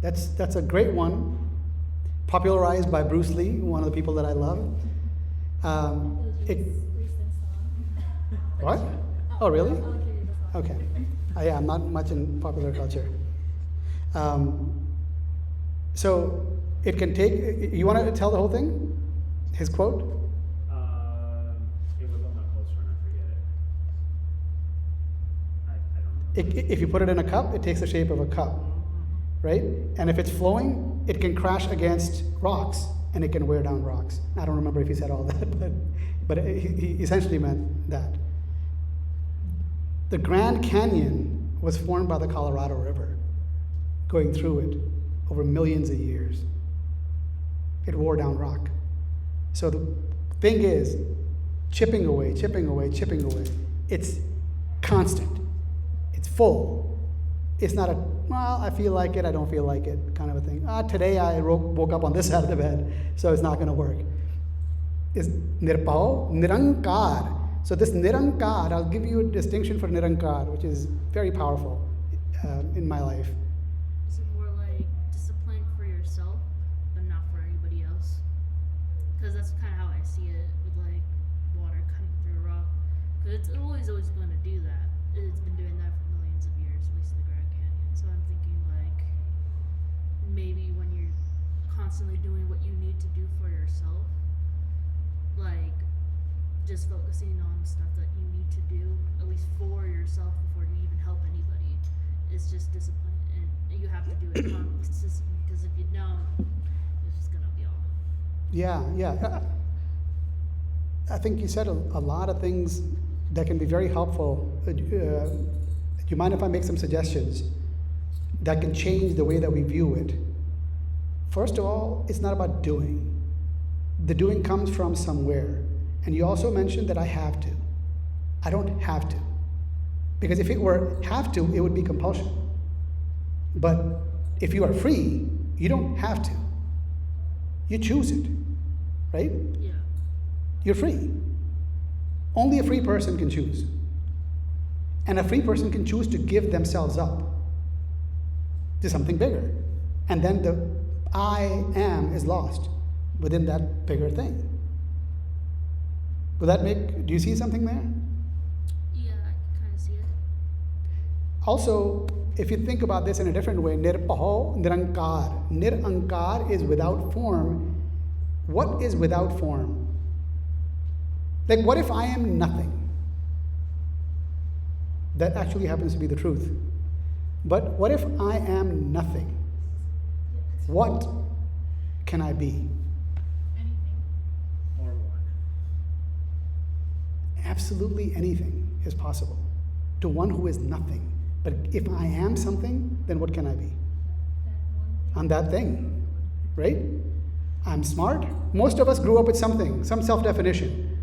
Speaker 1: that's a great one. Popularized by Bruce Lee, one of the people that I love.
Speaker 2: Recent song.
Speaker 1: What? Oh, really?
Speaker 2: I'll give you the song.
Speaker 1: Okay. Yeah, I'm not much in popular culture. So it can take. You want to tell the whole thing? His quote.
Speaker 4: It was on my poster and I forget it. I don't know.
Speaker 1: If you put it in a cup, it takes the shape of a cup, right? And if it's flowing, it can crash against rocks and it can wear down rocks. I don't remember if he said all that, but he essentially meant that. The Grand Canyon was formed by the Colorado River, going through it over millions of years. It wore down rock. So the thing is, chipping away, chipping away, chipping away. It's constant. It's full. It's not a, well, I feel like it, I don't feel like it kind of a thing. Today I woke up on this side of the bed, so it's not going to work. It's nirpao, nirankar. So this nirankar, I'll give you a distinction for nirankar, which is very powerful in my life.
Speaker 5: Is it more like discipline for yourself, but not for anybody else? Because that's kind of how I see it with like water cutting through a rock. Because it's always going to do that. It's been doing that for millions of years, at least in the Grand Canyon. So I'm thinking like maybe when you're constantly doing what you need to do for yourself, like just focusing on stuff that you need to do, at least for yourself before you even help anybody, is just discipline. And you have to do it consistently, because if you don't, it's just going to be all.
Speaker 1: Yeah. I think you said a lot of things that can be very helpful. Do you mind if I make some suggestions that can change the way that we view it? First of all, it's not about doing. The doing comes from somewhere. And you also mentioned that I have to. I don't have to. Because if it were have to, it would be compulsion. But if you are free, you don't have to. You choose it, right?
Speaker 5: Yeah.
Speaker 1: You're free. Only a free person can choose. And a free person can choose to give themselves up to something bigger. And then the I am is lost within that bigger thing. Will that make, do you see something there?
Speaker 5: Yeah, I kind of see it.
Speaker 1: Also, if you think about this in a different way, nirpaho, nirankar. Nirankar is without form. What is without form? Like, what if I am nothing? That actually happens to be the truth. But what if I am nothing? What can I be?
Speaker 2: Anything.
Speaker 4: Or what?
Speaker 1: Absolutely anything is possible to one who is nothing. But if I am something, then what can I be?
Speaker 2: That one thing.
Speaker 1: I'm that thing, right? I'm smart. Most of us grew up with something, some self-definition.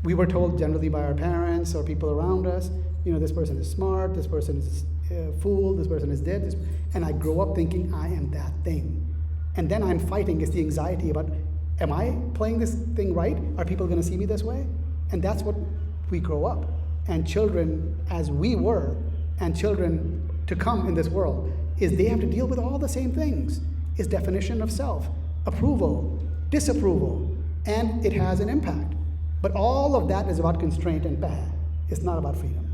Speaker 1: We were told generally by our parents or people around us, you know, this person is smart, this person is a fool, this person is dead. And I grow up thinking I am that thing. And then I'm fighting is the anxiety about, am I playing this thing right? Are people going to see me this way? And that's what we grow up. And children, as we were, and children to come in this world, is they have to deal with all the same things. Is definition of self, approval, disapproval, and it has an impact. But all of that is about constraint and peh. It's not about freedom.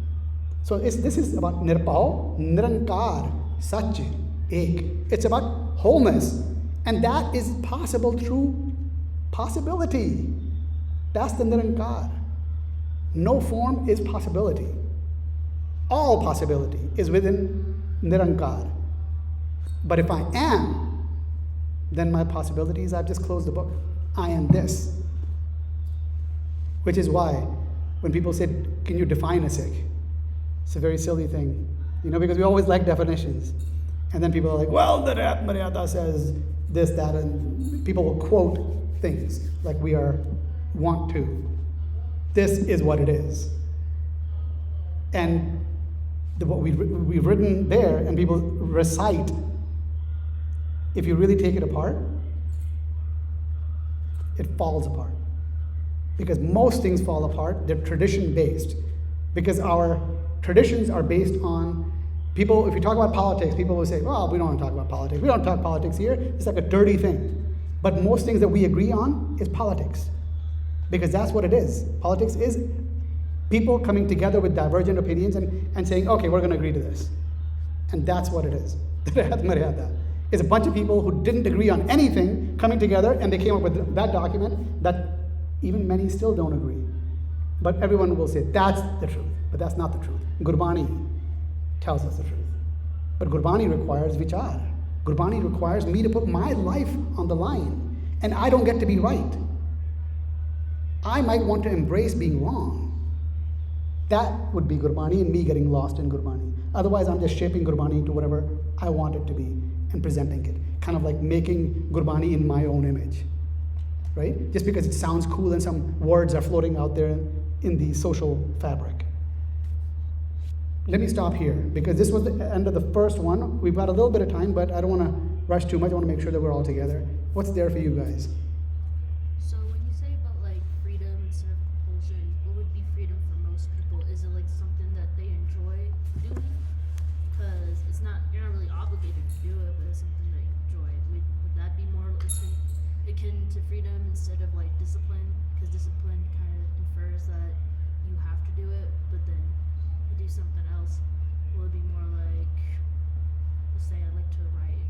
Speaker 1: So this is about nirpao, nirankar, sach, ek. It's about wholeness. And that is possible through possibility. That's the nirankar. No form is possibility. All possibility is within nirankar. But if I am, then my possibilities, I've just closed the book. I am this. Which is why when people say, can you define a Sikh? It's a very silly thing, you know, because we always like definitions. And then people are like, well, the Rat Maryada says this, that, and people will quote things like we want to. This is what it is. And what we've written there, and people recite, if you really take it apart, it falls apart. Because most things fall apart, they're tradition based. Because our traditions are based on people, if you talk about politics, people will say, well, we don't want to talk about politics. We don't talk politics here. It's like a dirty thing. But most things that we agree on is politics. Because that's what it is. Politics is people coming together with divergent opinions and saying, okay, we're going to agree to this. And that's what it is. It's a bunch of people who didn't agree on anything coming together, and they came up with that document that even many still don't agree. But everyone will say, that's the truth. But that's not the truth. Gurbani tells us the truth. But Gurbani requires vichar. Gurbani requires me to put my life on the line. And I don't get to be right. I might want to embrace being wrong. That would be Gurbani and me getting lost in Gurbani. Otherwise, I'm just shaping Gurbani into whatever I want it to be and presenting it. Kind of like making Gurbani in my own image. Right? Just because it sounds cool and some words are floating out there in the social fabric. Let me stop here, because this was the end of the first one. We've got a little bit of time, but I don't want to rush too much. I want to make sure that we're all together. What's there for you guys?
Speaker 5: So when you say about like freedom instead of compulsion, what would be freedom for most people? Is it like something that they enjoy doing? Because it's not, you're not really obligated to do it, but it's something that you enjoy. Would that be more akin to freedom instead of like discipline? Because discipline kind of infers that you have to do it, but then you do something else. Will it be more like, let's say I like to write,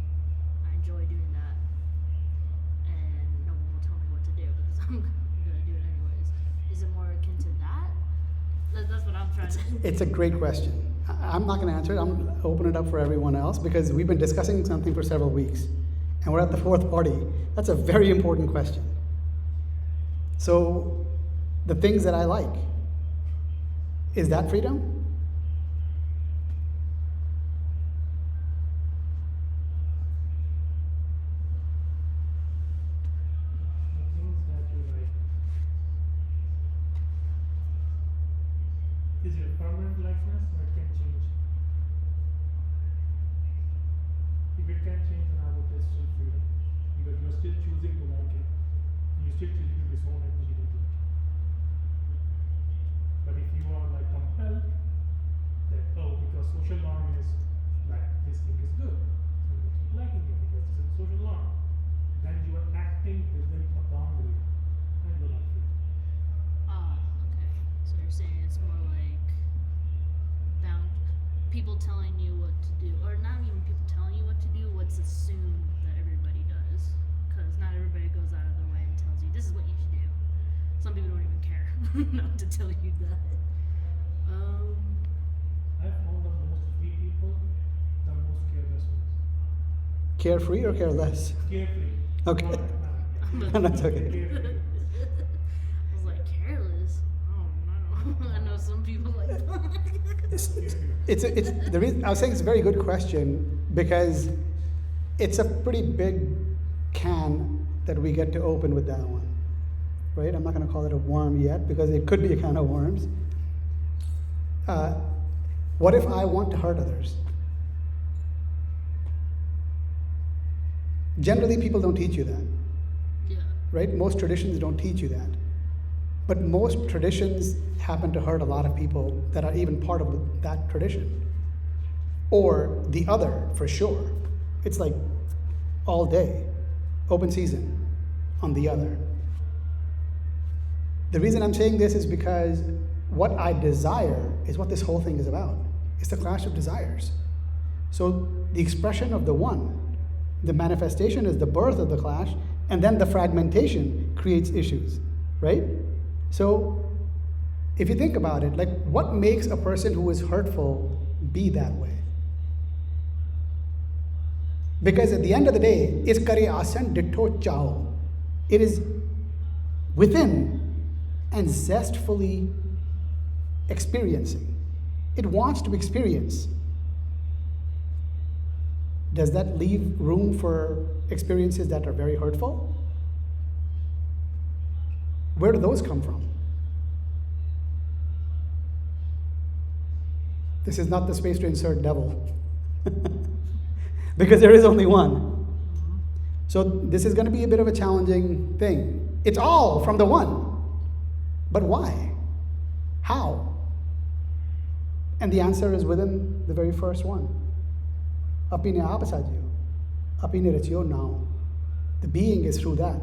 Speaker 5: I enjoy doing that, and no one will tell me what to do because I'm gonna do it anyways. Is it more akin to that? That's what I'm trying to.
Speaker 1: It's a great question. I'm not going to answer it. I'm going to open it up for everyone else, because we've been discussing something for several weeks. And we're at the fourth party. That's a very important question. So, the things that I like, is that freedom?
Speaker 3: The things that you like, still tell you to disown it when you don't like it. But if you are like compelled that, oh, because social norm is like this thing is good, so you keep liking it because this is a social norm, then you are acting within a boundary and you're not free.
Speaker 5: Okay. So you're saying it's more like people telling you what to do, or not even people telling you what to do, what's assumed that everybody does. Because not everybody goes out of their way and tells you, this is what you should do. Some people don't even care not to tell you that.
Speaker 3: I found the most free people, the most careless ones.
Speaker 1: Carefree or careless?
Speaker 3: Carefree.
Speaker 1: Okay.
Speaker 3: Not
Speaker 1: That's okay.
Speaker 3: Carefree.
Speaker 5: I was like, careless? Oh no. I know some people like that.
Speaker 1: It's the reason I was saying it's a very good question because it's a pretty big can that we get to open with that one, right? I'm not going to call it a worm yet because it could be a can of worms. What if I want to hurt others? Generally, people don't teach you that,
Speaker 5: Yeah.
Speaker 1: right? Most traditions don't teach you that. But most traditions happen to hurt a lot of people that are even part of that tradition. Or the other, for sure. It's like all day, open season on the other. The reason I'm saying this is because what I desire is what this whole thing is about. It's the clash of desires. So the expression of the one, the manifestation is the birth of the clash, and then the fragmentation creates issues, right? So if you think about it, like what makes a person who is hurtful be that way? Because at the end of the day, it's kare asan ditto chao. It is within and zestfully experiencing. It wants to experience. Does that leave room for experiences that are very hurtful? Where do those come from? This is not the space to insert devil. Because there is only one. So this is going to be a bit of a challenging thing. It's all from the one. But why? How? And the answer is within the very first one. Apine aap sajyo. Apine rachyo now. The being is through that.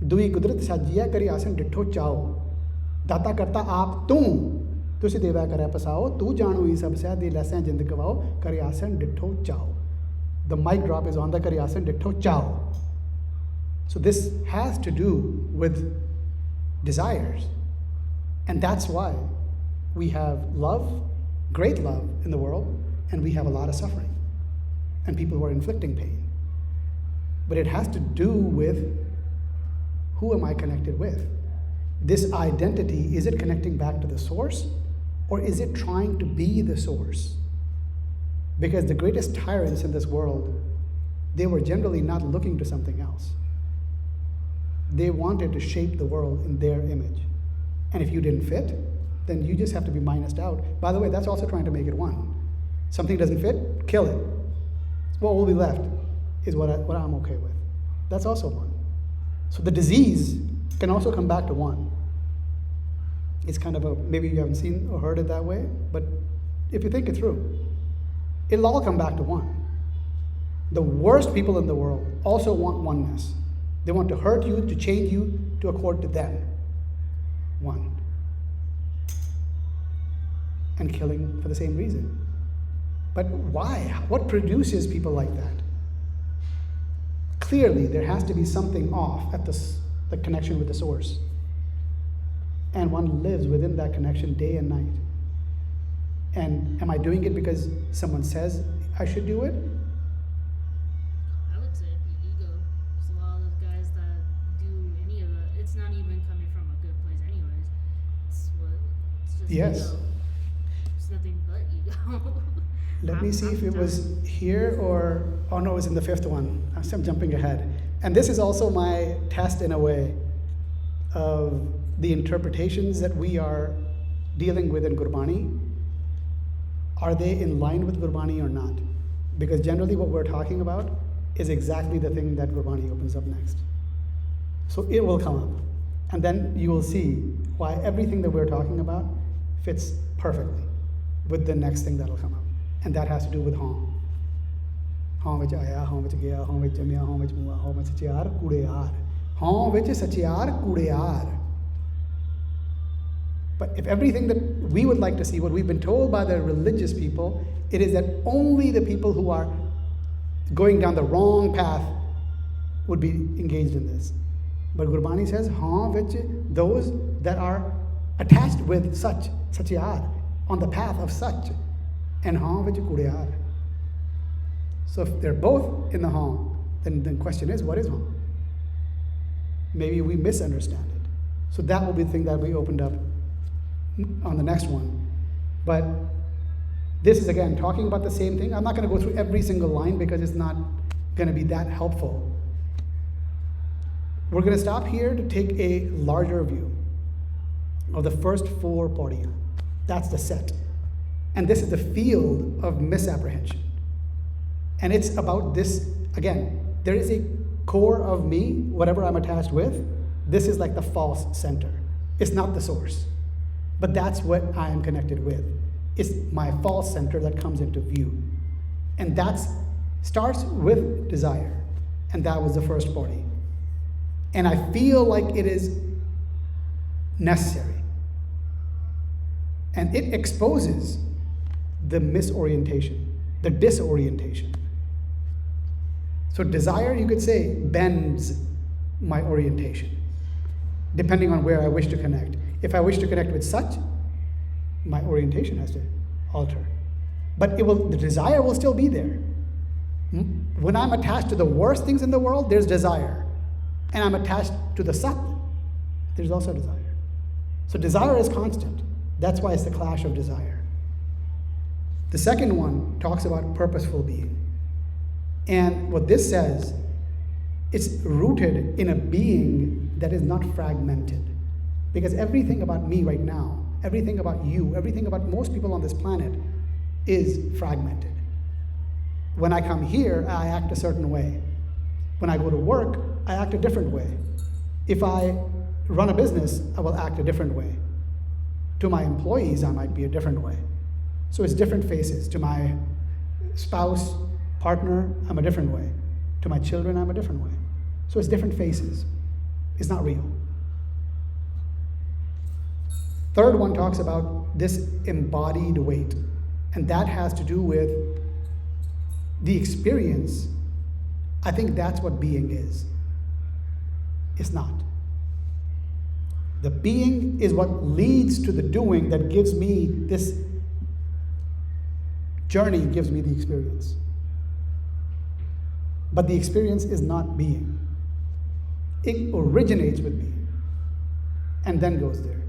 Speaker 1: दुई कुदरत साजिया करी आसन डिठो चाओ दाता करता आप तुसी देवा करे पसाओ तू जानो ही सब से दे लैसें जिंद गवाओ करी आसन डिठो चाओ. The mic drop is on the kari asan ditto chao. So this has to do with desires. And that's why we have love, great love in the world, and we have a lot of suffering and people who are inflicting pain. But it has to do with who am I connected with? This identity, is it connecting back to the source or is it trying to be the source? Because the greatest tyrants in this world, they were generally not looking to something else. They wanted to shape the world in their image. And if you didn't fit, then you just have to be minused out. By the way, that's also trying to make it one. Something doesn't fit, kill it. What will be left is what I'm okay with. That's also one. So the disease can also come back to one. It's kind of a, maybe you haven't seen or heard it that way, but if you think it through, it'll all come back to one. The worst people in the world also want oneness. They want to hurt you, to change you, to accord to them. One. And killing for the same reason. But why? What produces people like that? Clearly, there has to be something off at the connection with the source. And one lives within that connection day and night. And am I doing it because someone says I should do it?
Speaker 5: I would say it'd be ego. There's a lot of those guys that do any of it. It's not even coming from a good place anyways. It's just
Speaker 1: Yes.
Speaker 5: ego. It's nothing but ego.
Speaker 1: Let me see if it was here or, oh no, it was in the fifth one. I'm jumping ahead. And this is also my test in a way of the interpretations that we are dealing with in Gurbani. Are they in line with Gurbani or not? Because generally what we're talking about is exactly the thing that Gurbani opens up next. So it will come up. And then you will see why everything that we're talking about fits perfectly with the next thing that'll come up. And that has to do with home. Home ਵਿੱਚ ਆਇਆ, home ਵਿੱਚ ਗਿਆ, home ਵਿੱਚ ਜੰਮਿਆ, home ਵਿੱਚ ਮੁਆ, home ਵਿੱਚ ਸਚਿਆਰ ਕੁੜਿਆਰ. Home ਵਿੱਚ ਸਚਿਆਰ ਕੁੜਿਆਰ. But if everything that we would like to see, what we've been told by the religious people, it is that only the people who are going down the wrong path would be engaged in this. But Gurbani says, which those that are attached with such, satyar, on the path of such, and which kudiyar. So if they're both in the then the question is, what is home? Maybe we misunderstand it. So that will be the thing that we opened up on the next one. But this is again talking about the same thing. I'm not going to go through every single line because it's not going to be that helpful. We're going to stop here to take a larger view of the first 4 pauriyas. That's the set. And this is the field of misapprehension. And it's about this, again, there is a core of me, whatever I'm attached with. This is like the false center. It's not the source. But that's what I am connected with. It's my false center that comes into view. And that starts with desire. And that was the first pauri. And I feel like it is necessary. And it exposes the misorientation, the disorientation. So desire, you could say, bends my orientation, depending on where I wish to connect. If I wish to connect with such, my orientation has to alter. But the desire will still be there. When I'm attached to the worst things in the world, there's desire. And I'm attached to the sat, there's also desire. So desire is constant. That's why it's the clash of desire. The second one talks about purposeful being. And what this says, it's rooted in a being that is not fragmented. Because everything about me right now, everything about you, everything about most people on this planet is fragmented. When I come here, I act a certain way. When I go to work, I act a different way. If I run a business, I will act a different way. To my employees, I might be a different way. So it's different faces. To my spouse, partner, I'm a different way. To my children, I'm a different way. So it's different faces. It's not real. Third one talks about this embodied weight. And that has to do with the experience. I think that's what being is. It's not. The being is what leads to the doing that gives me this journey, gives me the experience. But the experience is not being. It originates with me and then goes there.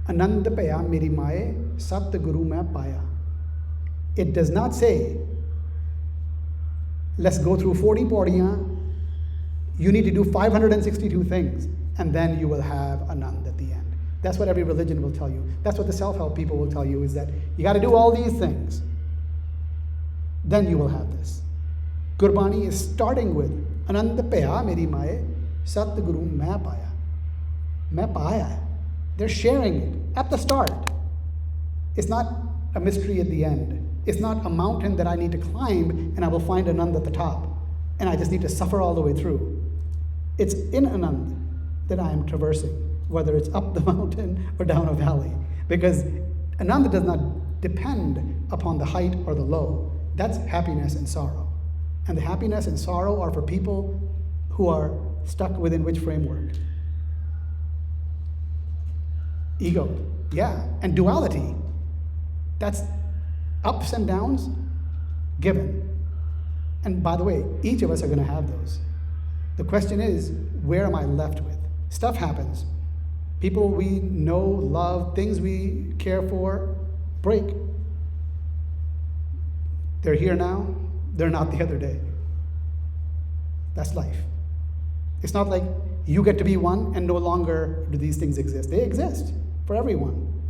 Speaker 1: Anand paya meri maaye, sat guru main paya. It does not say, let's go through 40 pauriyas. You need to do 562 things, and then you will have Anand at the end. That's what every religion will tell you. That's what the self-help people will tell you, is that you got to do all these things. Then you will have this. Gurbani is starting with Anand paya meri maaye, sat guru main paya. Main paya. They're sharing it at the start. It's not a mystery at the end. It's not a mountain that I need to climb and I will find Anand at the top. And I just need to suffer all the way through. It's in Anand that I am traversing, whether it's up the mountain or down a valley. Because Anand does not depend upon the height or the low. That's happiness and sorrow. And the happiness and sorrow are for people who are stuck within which framework? Ego, yeah. And duality. That's ups and downs given. And by the way, each of us are going to have those. The question is, where am I left with? Stuff happens. People we know, love, things we care for, break. They're here now, they're not the other day. That's life. It's not like you get to be one and no longer do these things exist. They exist for everyone.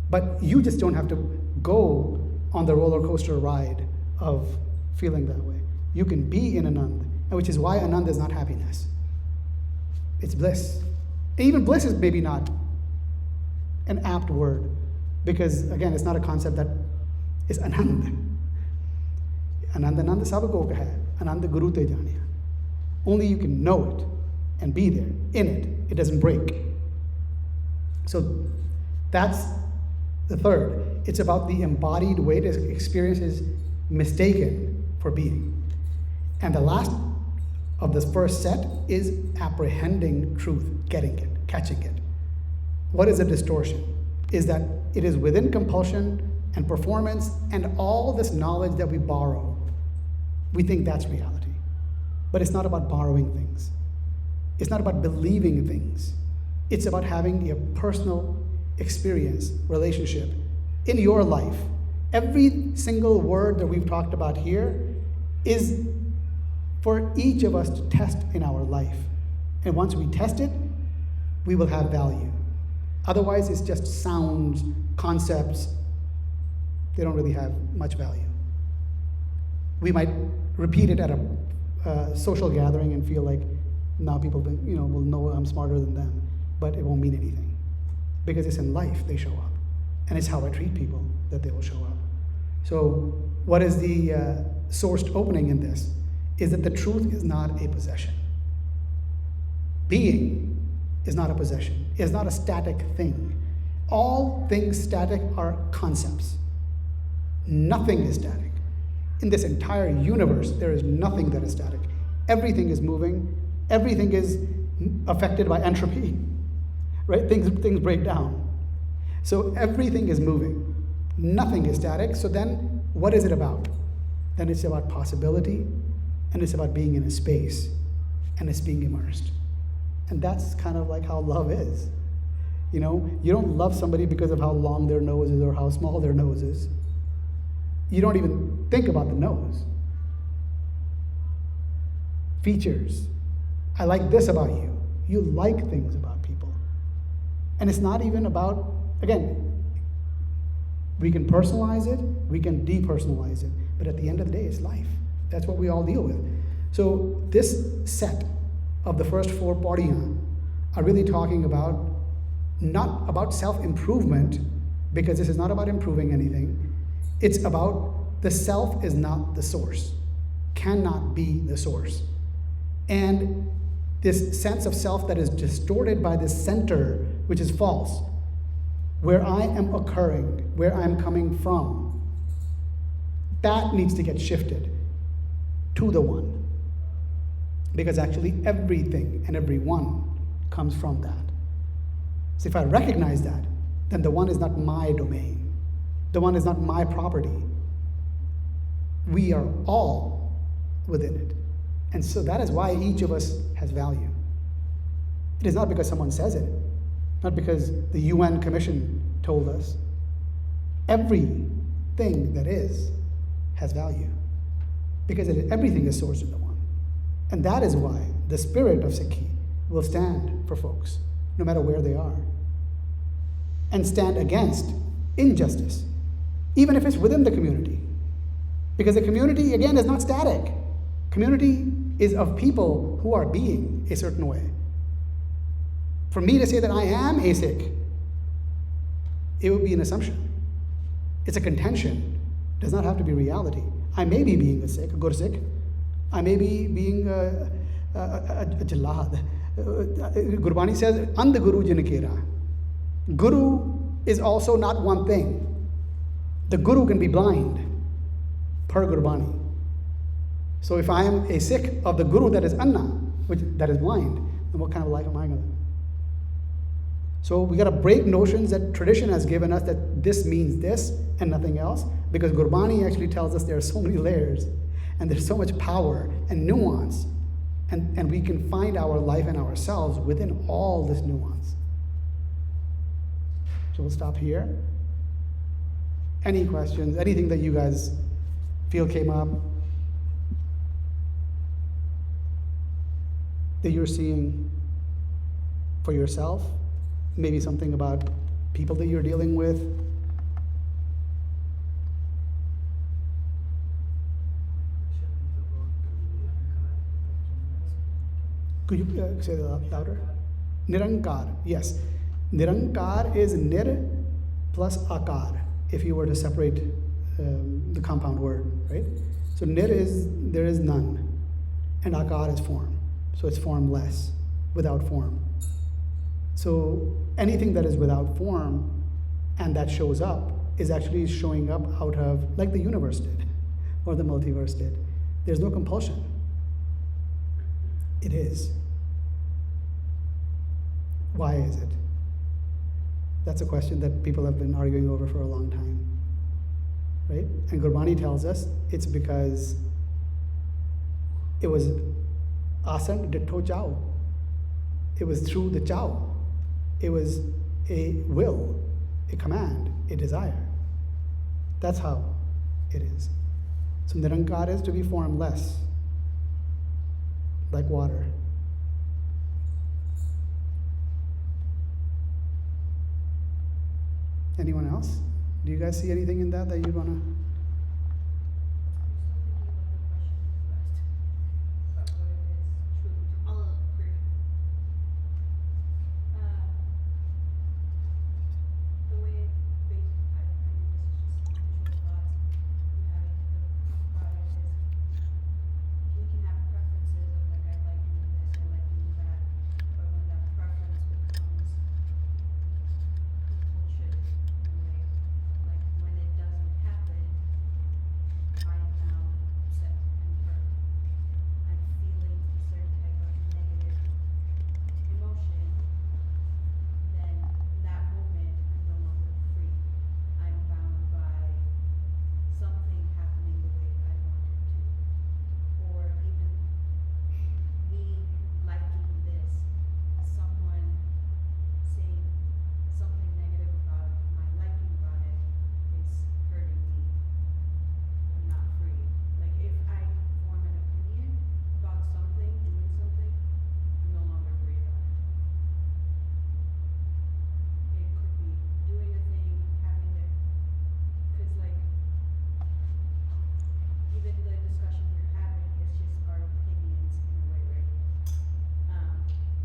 Speaker 1: But you just don't have to go on the roller coaster ride of feeling that way. You can be in Anand, which is why Anand is not happiness. It's bliss. Even bliss is maybe not an apt word, because again, it's not a concept that is anand. Anand sab ko hai, anand guru te janiya. Only you can know it and be there in it. It doesn't break. So that's the third. It's about the embodied way to experience is mistaken for being. And the last of this first set is apprehending truth, getting it, catching it. What is a distortion? Is that it is within compulsion and performance and all this knowledge that we borrow. We think that's reality. But it's not about borrowing things. It's not about believing things. It's about having a personal experience, relationship in your life. Every single word that we've talked about here is for each of us to test in our life. And once we test it, we will have value. Otherwise, it's just sounds, concepts. They don't really have much value. We might repeat it at a social gathering and feel like now people will know I'm smarter than them, but it won't mean anything. Because it's in life they show up. And it's how I treat people that they will show up. So what is the sourced opening in this? Is that the truth is not a possession. Being is not a possession. It is not a static thing. All things static are concepts. Nothing is static. In this entire universe, there is nothing that is static. Everything is moving. Everything is affected by entropy, right? Things break down. So everything is moving. Nothing is static. So then what is it about? Then it's about possibility, and it's about being in a space, and it's being immersed. And that's kind of like how love is. You don't love somebody because of how long their nose is or how small their nose is. You don't even think about the nose. Features. I like this about you. You like things about people. And it's not even about, again, we can personalize it, we can depersonalize it, but at the end of the day, it's life. That's what we all deal with. So this set of the first 4 Paurhiyan are really talking about, not about self-improvement, because this is not about improving anything. It's about the self is not the source, cannot be the source. And this sense of self that is distorted by this center, which is false, where I am occurring, where I'm coming from, that needs to get shifted to the one. Because actually everything and everyone comes from that. So if I recognize that, then the one is not my domain. The one is not my property. We are all within it. And so that is why each of us has value. It is not because someone says it, not because the UN Commission told us. Everything that is has value. Because everything is sourced in the one. And that is why the spirit of Sikhi will stand for folks, no matter where they are, and stand against injustice, even if it's within the community. Because the community, again, is not static. Community is of people who are being a certain way. For me to say that I am a Sikh, it would be an assumption. It's a contention. It does not have to be reality. I may be being a Sikh, a Gursikh. I may be being a Jalad. Gurbani says, And Guru Jinakera. Guru is also not one thing. The Guru can be blind, per Gurbani. So if I am a Sikh of the Guru that is Anna, that is blind, then what kind of life am I going to live? So we got to break notions that tradition has given us that this means this and nothing else, because Gurbani actually tells us there are so many layers and there's so much power and nuance, and we can find our life and ourselves within all this nuance. So we'll stop here. Any questions, anything that you guys feel came up that you're seeing for yourself? Maybe something about people that you're dealing with. Could you say that louder? Nirankar, yes. Nirankar is nir plus akar, if you were to separate the compound word, right? So nir is there is none, and akar is form. So it's formless, without form. So anything that is without form and that shows up is actually showing up out of, like the universe did, or the multiverse did. There's no compulsion. It is. Why is it? That's a question that people have been arguing over for a long time, right? And Gurbani tells us it's because it was asan ditto chao. It was through the chao. It was a will, a command, a desire. That's how it is. So Nirankar is to be formless, like water. Anyone else? Do you guys see anything in that you wanna?
Speaker 5: I'll agree.
Speaker 6: The way I mean, this is just individual thoughts I'm having about it is we can have preferences of like I like doing this, I like doing that, but when that preference becomes compulsion in a way, like when it doesn't happen, I am now upset and hurt. I'm feeling a certain type of negative emotion, then in that moment I'm no longer free. I'm bound by something happening the way I want it to. Or even me liking this, someone saying something negative about my liking about it is hurting me. I'm not free. Like if I form an opinion about something, doing something, I'm no longer free about it. It could be doing a thing, having the, cause like, even the discussion we're having is just our opinions in a way, right?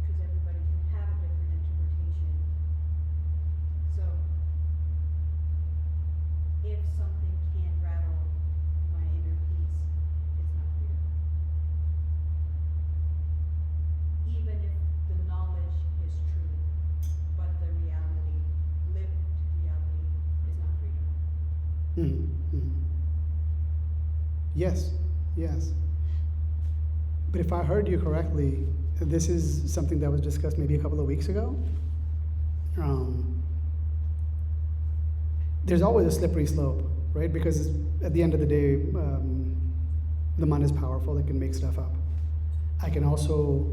Speaker 6: Cause everybody can have a different interpretation. So, if something can't rattle my inner peace, it's not real. Even if the knowledge is true, but the reality, lived reality, is not real.
Speaker 1: Yes, yes. But if I heard you correctly, this is something that was discussed maybe a couple of weeks ago. There's always a slippery slope, right? Because at the end of the day, the mind is powerful, it can make stuff up. I can also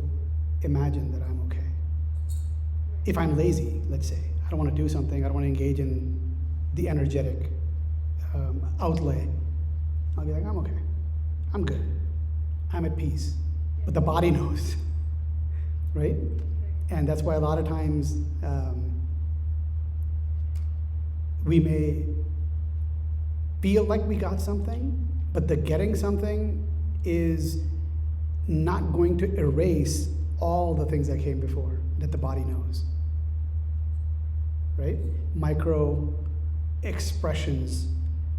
Speaker 1: imagine that I'm okay. If I'm lazy, let's say, I don't want to do something, I don't want to engage in the energetic outlay, I'll be like, I'm okay. I'm good. I'm at peace. But the body knows, right? And that's why a lot of times we may feel like we got something, but the getting something is not going to erase all the things that came before that the body knows, right? Micro expressions.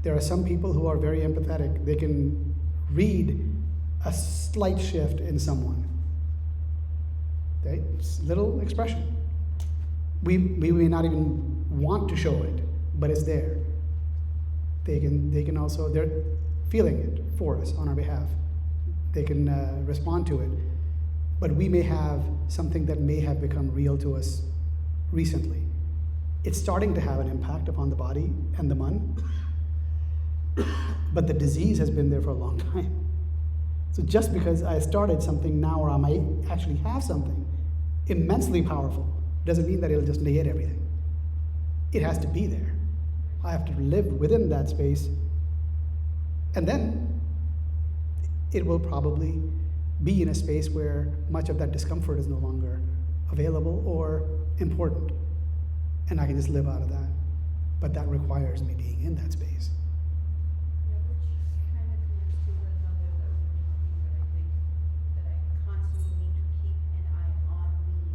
Speaker 1: There are some people who are very empathetic. They can read a slight shift in someone. Okay? It's little expression. We may not even want to show it, but it's there. They can also, they're feeling it for us on our behalf. They can respond to it. But we may have something that may have become real to us recently. It's starting to have an impact upon the body and the mind. But the disease has been there for a long time. So just because I started something now, or I might actually have something immensely powerful, doesn't mean that it'll just negate everything. It has to be there. I have to live within that space, and then it will probably be in a space where much of that discomfort is no longer available or important, and I can just live out of that. But that requires me being in that space.
Speaker 6: Yeah, which kind of connects to another that we were talking about, I think, that I constantly need to keep an eye on me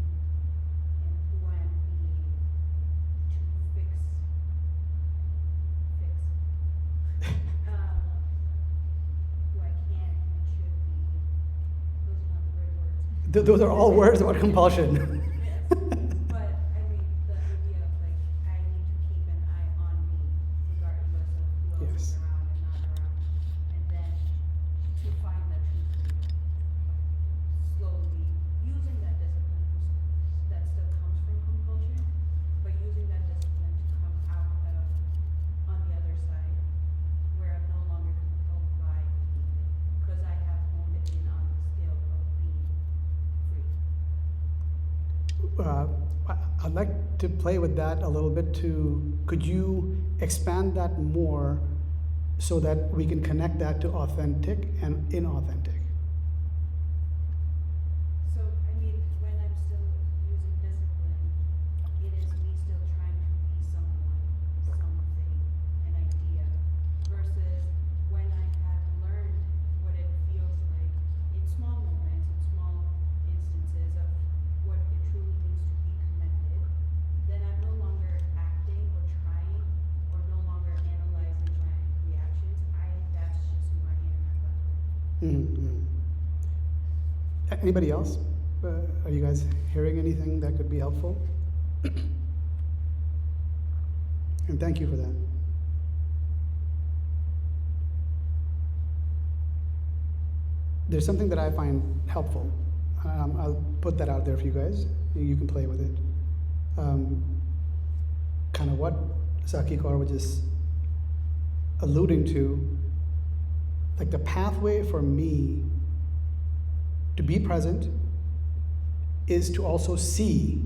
Speaker 1: Those are all words about compulsion.
Speaker 6: Yes, but I mean, the idea of like, I need to keep an eye on me regardless of who else
Speaker 1: Yes.
Speaker 6: is around and not around. And then to find that truth, slowly using that discipline that still comes from compulsion, but using that discipline to come out of on the other side where I'm no longer compelled by anything because I have honed it in on the scale of being free.
Speaker 1: I'd like to play with that a little bit too. Could you expand that more so that we can connect that to authentic and inauthentic?
Speaker 6: So, I mean, when I'm still using discipline, it is me still trying to be someone, something, an idea, versus when I have learned what it feels like in small moments, in small instances of what it truly means to be connected, then I'm no longer acting or trying or no longer analyzing my reactions. That's just who I am at that point.
Speaker 1: Mm-hmm. Anybody else? Are you guys hearing anything that could be helpful? And thank you for that. There's something that I find helpful. I'll put that out there for you guys. You can play with it. Kind of what Saki Kaur was just alluding to, like the pathway for me to be present is to also see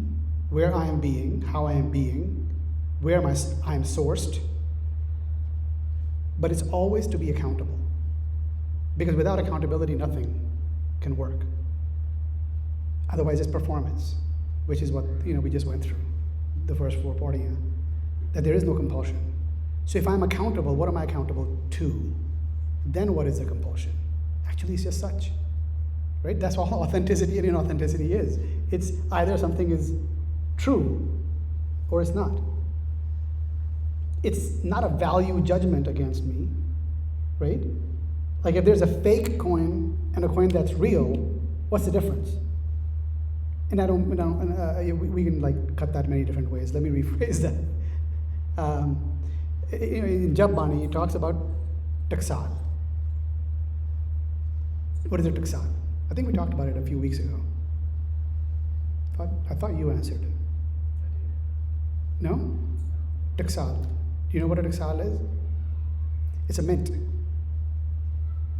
Speaker 1: where I am being, how I am being, where I am sourced, but it's always to be accountable. Because without accountability, nothing can work. Otherwise, it's performance, which is what we just went through, the first 4 Paurhi, that there is no compulsion. So if I'm accountable, what am I accountable to? Then what is the compulsion? Actually, it's just such, right? That's all authenticity and inauthenticity is. It's either something is true or it's not. It's not a value judgment against me, right? Like if there's a fake coin and a coin that's real, what's the difference? And we can like cut that many different ways. Let me rephrase that. In Jabbani, it talks about taksal. What is a taksal? I think we talked about it a few weeks ago. I thought you answered it. No? Taksal. Do you know what a taksal is? It's a mint.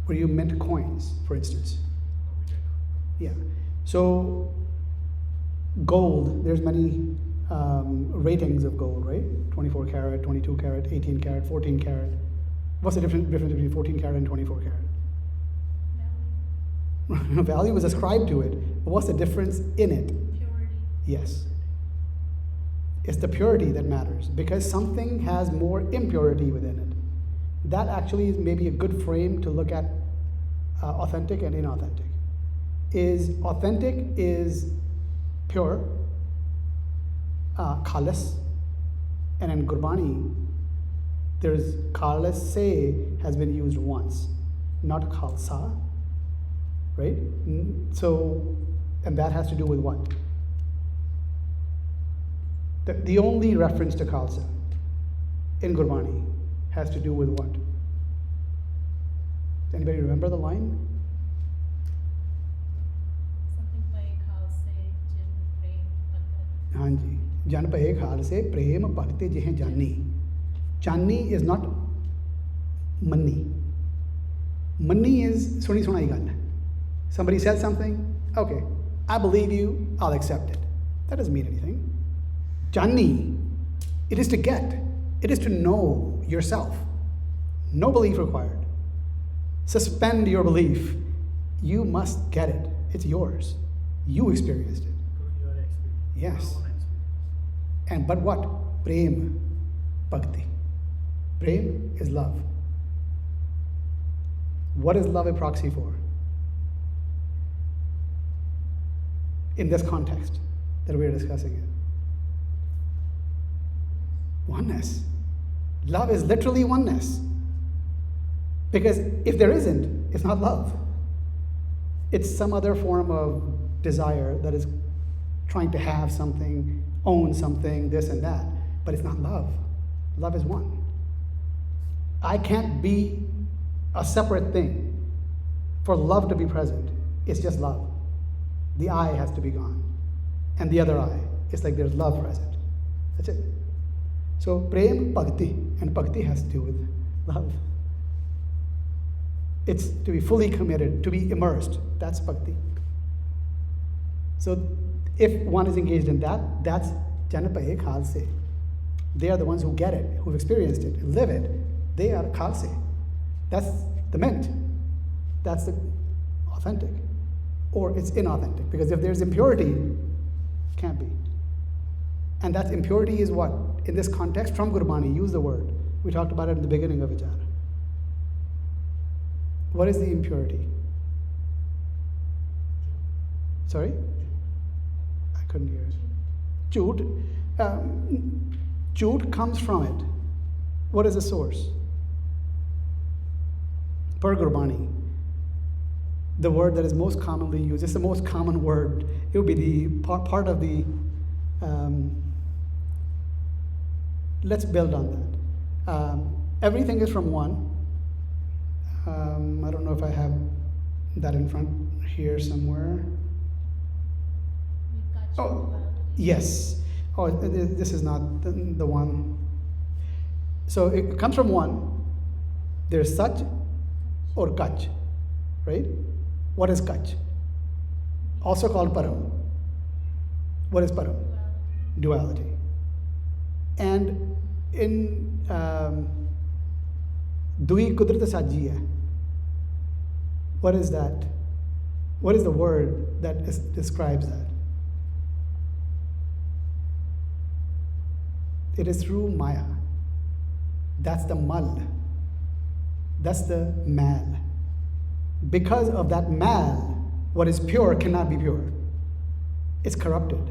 Speaker 1: Where you mint coins, for instance. Yeah. So gold, there's many ratings of gold, right? 24 karat, 22 karat, 18 karat, 14 karat. What's the difference between 14 karat and 24 karat? Value is ascribed to it, but what's the difference in it?
Speaker 2: Purity.
Speaker 1: Yes. It's the purity that matters because something has more impurity within it. That actually is maybe a good frame to look at authentic and inauthentic. Authentic is pure, khalis, and in Gurbani, there's khalis se has been used once, not khalsa, right? So, and that has to do with what? The only reference to khalsa in Gurbani has to do with what? Does anybody remember the line?
Speaker 2: Something like Khalse, Jin, Prem, Bhagat.
Speaker 1: Hanji. Jan pahe khalse prem bhakti jihe jani. Jani is not money. Money is suni sunai gal. Somebody said something, okay, I believe you, I'll accept it. That doesn't mean anything. Jani, it is to get. It is to know yourself. No belief required. Suspend your belief. You must get it. It's yours. You experienced it.
Speaker 4: Your experience.
Speaker 1: Yes.
Speaker 4: Your own experience.
Speaker 1: But what? Prem, bhakti. Prem is love. What is love a proxy for? In this context that we're discussing it. Oneness. Love is literally oneness. Because if there isn't, it's not love. It's some other form of desire that is trying to have something, own something, this and that. But it's not love. Love is one. I can't be a separate thing for love to be present. It's just love. The I has to be gone. And the other I. It's like there's love present. That's it. So prem, bhakti. And bhakti has to do with love. It's to be fully committed, to be immersed. That's bhakti. So if one is engaged in that, that's janapaye khalse. They are the ones who get it, who've experienced it, live it. They are khalse. That's the mint. That's the authentic. Or it's inauthentic. Because if there's impurity, can't be. And that impurity is what? In this context, from Gurbani, use the word. We talked about it in the beginning of Vichara. What is the impurity? Sorry? I couldn't hear it. Jhoot. Jhoot comes from it. What is the source? Per Gurbani, the word that is most commonly used, it's the most common word. It would be the part of the, let's build on that. Everything is from one. I don't know if I have that in front here somewhere. Oh, yes. Oh, this is not the one. So it comes from one. There's Sach or Kach, right? What is Kach? Also called Param. What is Param? Duality. And in Dui Kudrata Sajjiya, what is that? What is the word that describes that? It is through Maya. That's the mal. That's the mal. Because of that mal, what is pure cannot be pure. It's corrupted.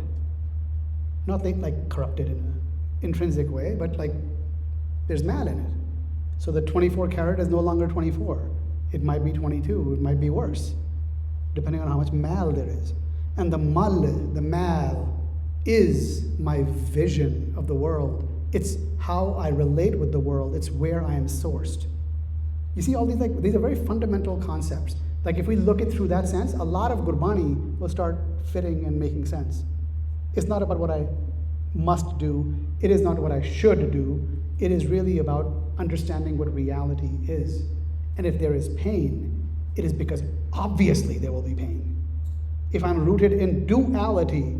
Speaker 1: Not like corrupted in an intrinsic way, but like there's mal in it. So the 24 karat is no longer 24. It might be 22, it might be worse, depending on how much mal there is. And the mal, is my vision of the world. It's how I relate with the world. It's where I am sourced. You see all these are very fundamental concepts. Like if we look it through that sense, a lot of Gurbani will start fitting and making sense. It's not about what I must do. It is not what I should do. It is really about understanding what reality is. And if there is pain, it is because obviously there will be pain. If I'm rooted in duality,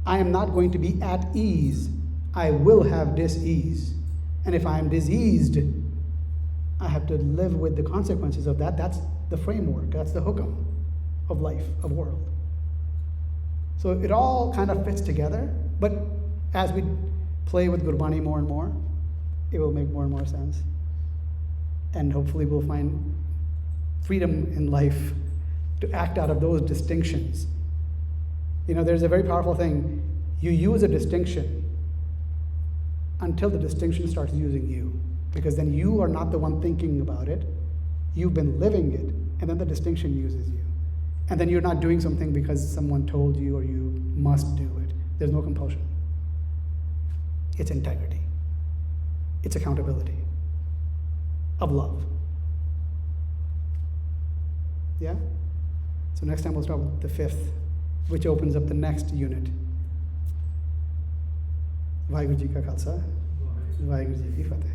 Speaker 1: I am not going to be at ease. I will have dis-ease. And if I am diseased, I have to live with the consequences of that. That's the framework. That's the hukam of life, of world. So it all kind of fits together. But as we play with Gurbani more and more, it will make more and more sense. And hopefully we'll find freedom in life to act out of those distinctions. You know, there's a very powerful thing. You use a distinction until the distinction starts using you. Because then you are not the one thinking about it. You've been living it, and then the distinction uses you. And then you're not doing something because someone told you or you must do it. There's no compulsion. It's integrity. It's accountability of love. Yeah? So next time we'll start with the fifth, which opens up the next unit. Vaheguru Ji Ka Khalsa, Vaheguru Ji Ki Fateh.